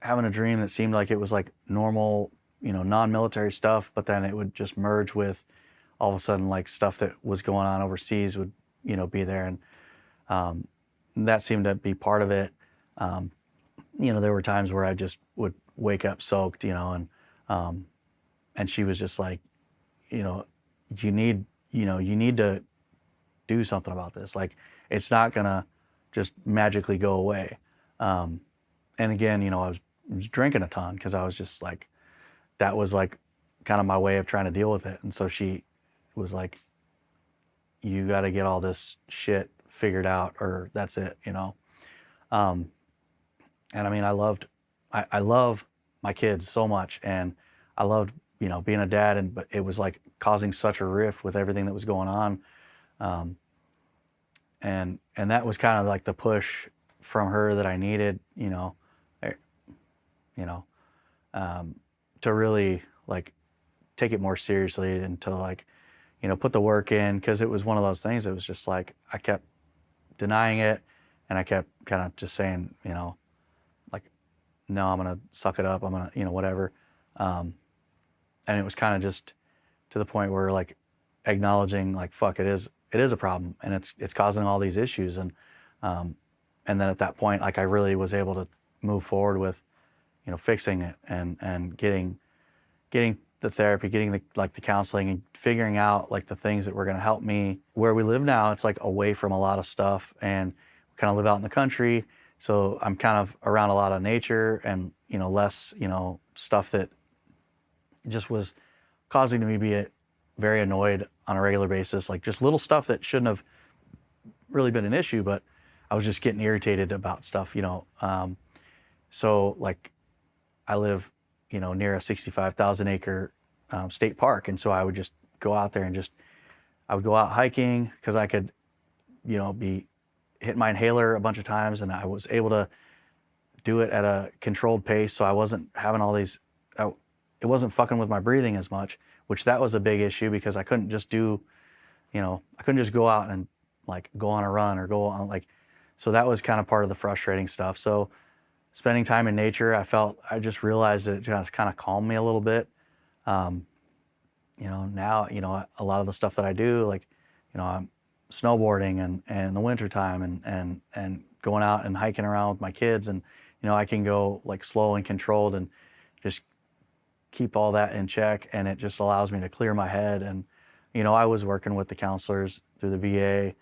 having a dream that seemed like it was normal, non-military stuff, but then it would just merge with all of a sudden stuff that was going on overseas would, be there. And that seemed to be part of it. There were times where I just would wake up soaked, and she was just you need to do something about this. It's not gonna just magically go away. And again, I was drinking a ton, because I was just that was kind of my way of trying to deal with it. And so she was you got to get all this shit figured out, or that's it, And I mean, I love my kids so much, and I loved, being a dad, but it was causing such a rift with everything that was going on. And that was kind of the push from her that I needed, to really take it more seriously, and to put the work in, because it was one of those things. It was just I kept denying it, and I kept kind of just saying, no, I'm gonna suck it up. I'm gonna, whatever. and it was kind of just to the point where like acknowledging like, fuck, it is a problem, and it's causing all these issues. And then at that point, like I really was able to move forward with, fixing it and getting the therapy, getting the counseling, and figuring out like the things that were going to help me. Where we live now, it's like away from a lot of stuff, and we kind of live out in the country, so I'm kind of around a lot of nature and less stuff that just was causing me to be very annoyed on a regular basis, like just little stuff that shouldn't have really been an issue, but I was just getting irritated about stuff. So like I live near a 65,000 acre state park, and so I would just go out there and I would go out hiking because I could be hitting my inhaler a bunch of times, and I was able to do it at a controlled pace, so I wasn't having all these it wasn't fucking with my breathing as much, which that was a big issue because I couldn't just go out and like go on a run or go on so that was kind of part of the frustrating stuff. So spending time in nature, I just realized that it just kind of calmed me a little bit. Now, a lot of the stuff that I do, like, I'm snowboarding and in the wintertime and going out and hiking around with my kids, and, I can go like slow and controlled and just keep all that in check, and it just allows me to clear my head. And, I was working with the counselors through the VA,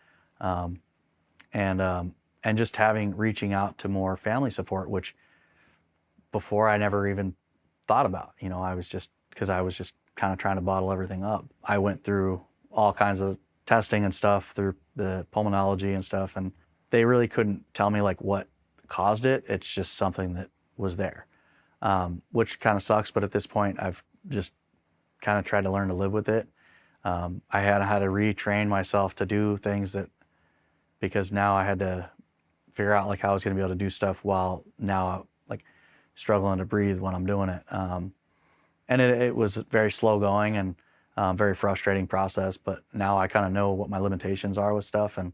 and just reaching out to more family support, which before I never even thought about. I was just kind of trying to bottle everything up. I went through all kinds of testing and stuff through the pulmonology and stuff, and they really couldn't tell me like what caused it. It's just something that was there, which kind of sucks. But at this point, I've just kind of tried to learn to live with it. I had to retrain myself to do things because now I had to figure out like how I was going to be able to do stuff while now like struggling to breathe when I'm doing it. And it was very slow going and very frustrating process, but now I kind of know what my limitations are with stuff. And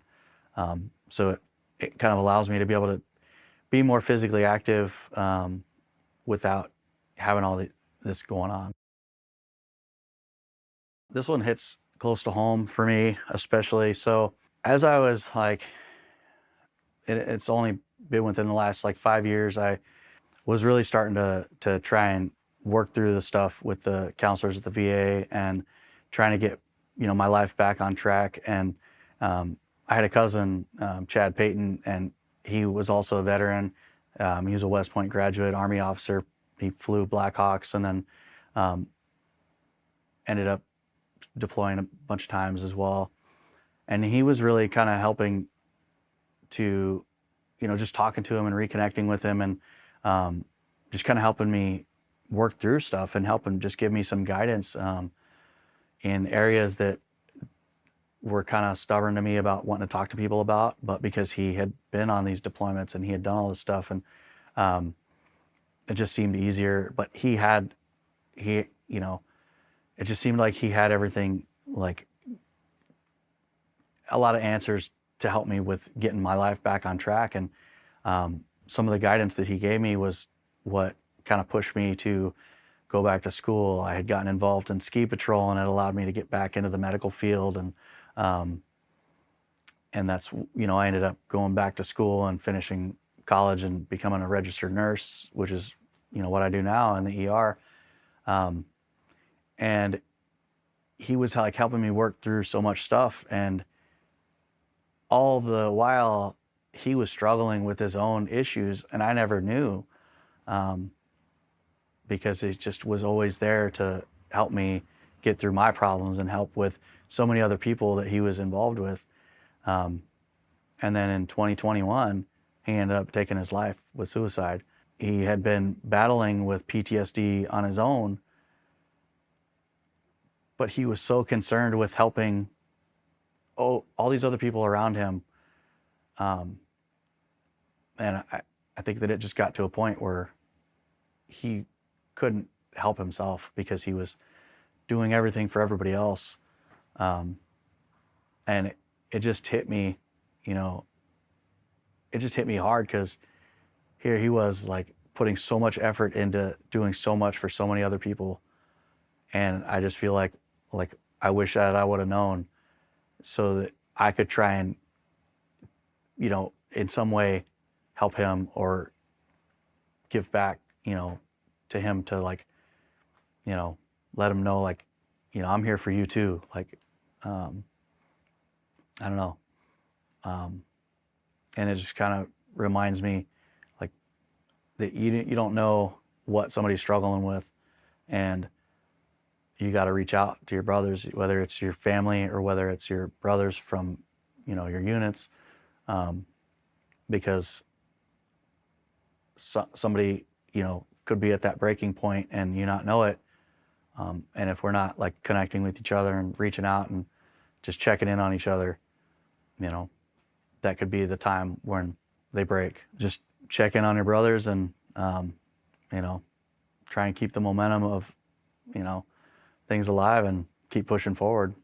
so it kind of allows me to be able to be more physically active without having all this going on. This one hits close to home for me, especially. So as I was like, it's only been within the last like 5 years, I was really starting to try and work through the stuff with the counselors at the VA and trying to get my life back on track. And I had a cousin, Chad Peyton, and he was also a veteran. He was a West Point graduate, Army officer. He flew Black Hawks, and then ended up deploying a bunch of times as well. And he was really kind of helping to, just talking to him and reconnecting with him, and just kind of helping me work through stuff and helping just give me some guidance in areas that were kind of stubborn to me about wanting to talk to people about, but because he had been on these deployments and he had done all this stuff, and it just seemed easier. But it just seemed like he had everything, like a lot of answers to help me with getting my life back on track. And some of the guidance that he gave me was what kind of pushed me to go back to school. I had gotten involved in ski patrol, and it allowed me to get back into the medical field. And that's, I ended up going back to school and finishing college and becoming a registered nurse, which is, what I do now in the ER. And he was like helping me work through so much stuff, and all the while he was struggling with his own issues, and I never knew, because he just was always there to help me get through my problems and help with so many other people that he was involved with. And then in 2021, he ended up taking his life with suicide. He had been battling with PTSD on his own, but he was so concerned with helping all these other people around him. And I think that it just got to a point where he couldn't help himself because he was doing everything for everybody else. And it just hit me, it just hit me hard, because here he was like putting so much effort into doing so much for so many other people. And I just feel like I wish that I would have known so that I could try and, you know, in some way help him or give back, you know, to him to like, you know, let him know like, you know, I'm here for you too. Like, I don't know. And it just kind of reminds me like that you don't know what somebody's struggling with, and you got to reach out to your brothers, whether it's your family or whether it's your brothers from, you know, your units, because somebody, you know, could be at that breaking point and you not know it. And if we're not like connecting with each other and reaching out and just checking in on each other, you know, that could be the time when they break. Just check in on your brothers and, you know, try and keep the momentum of, you know, things alive and keep pushing forward.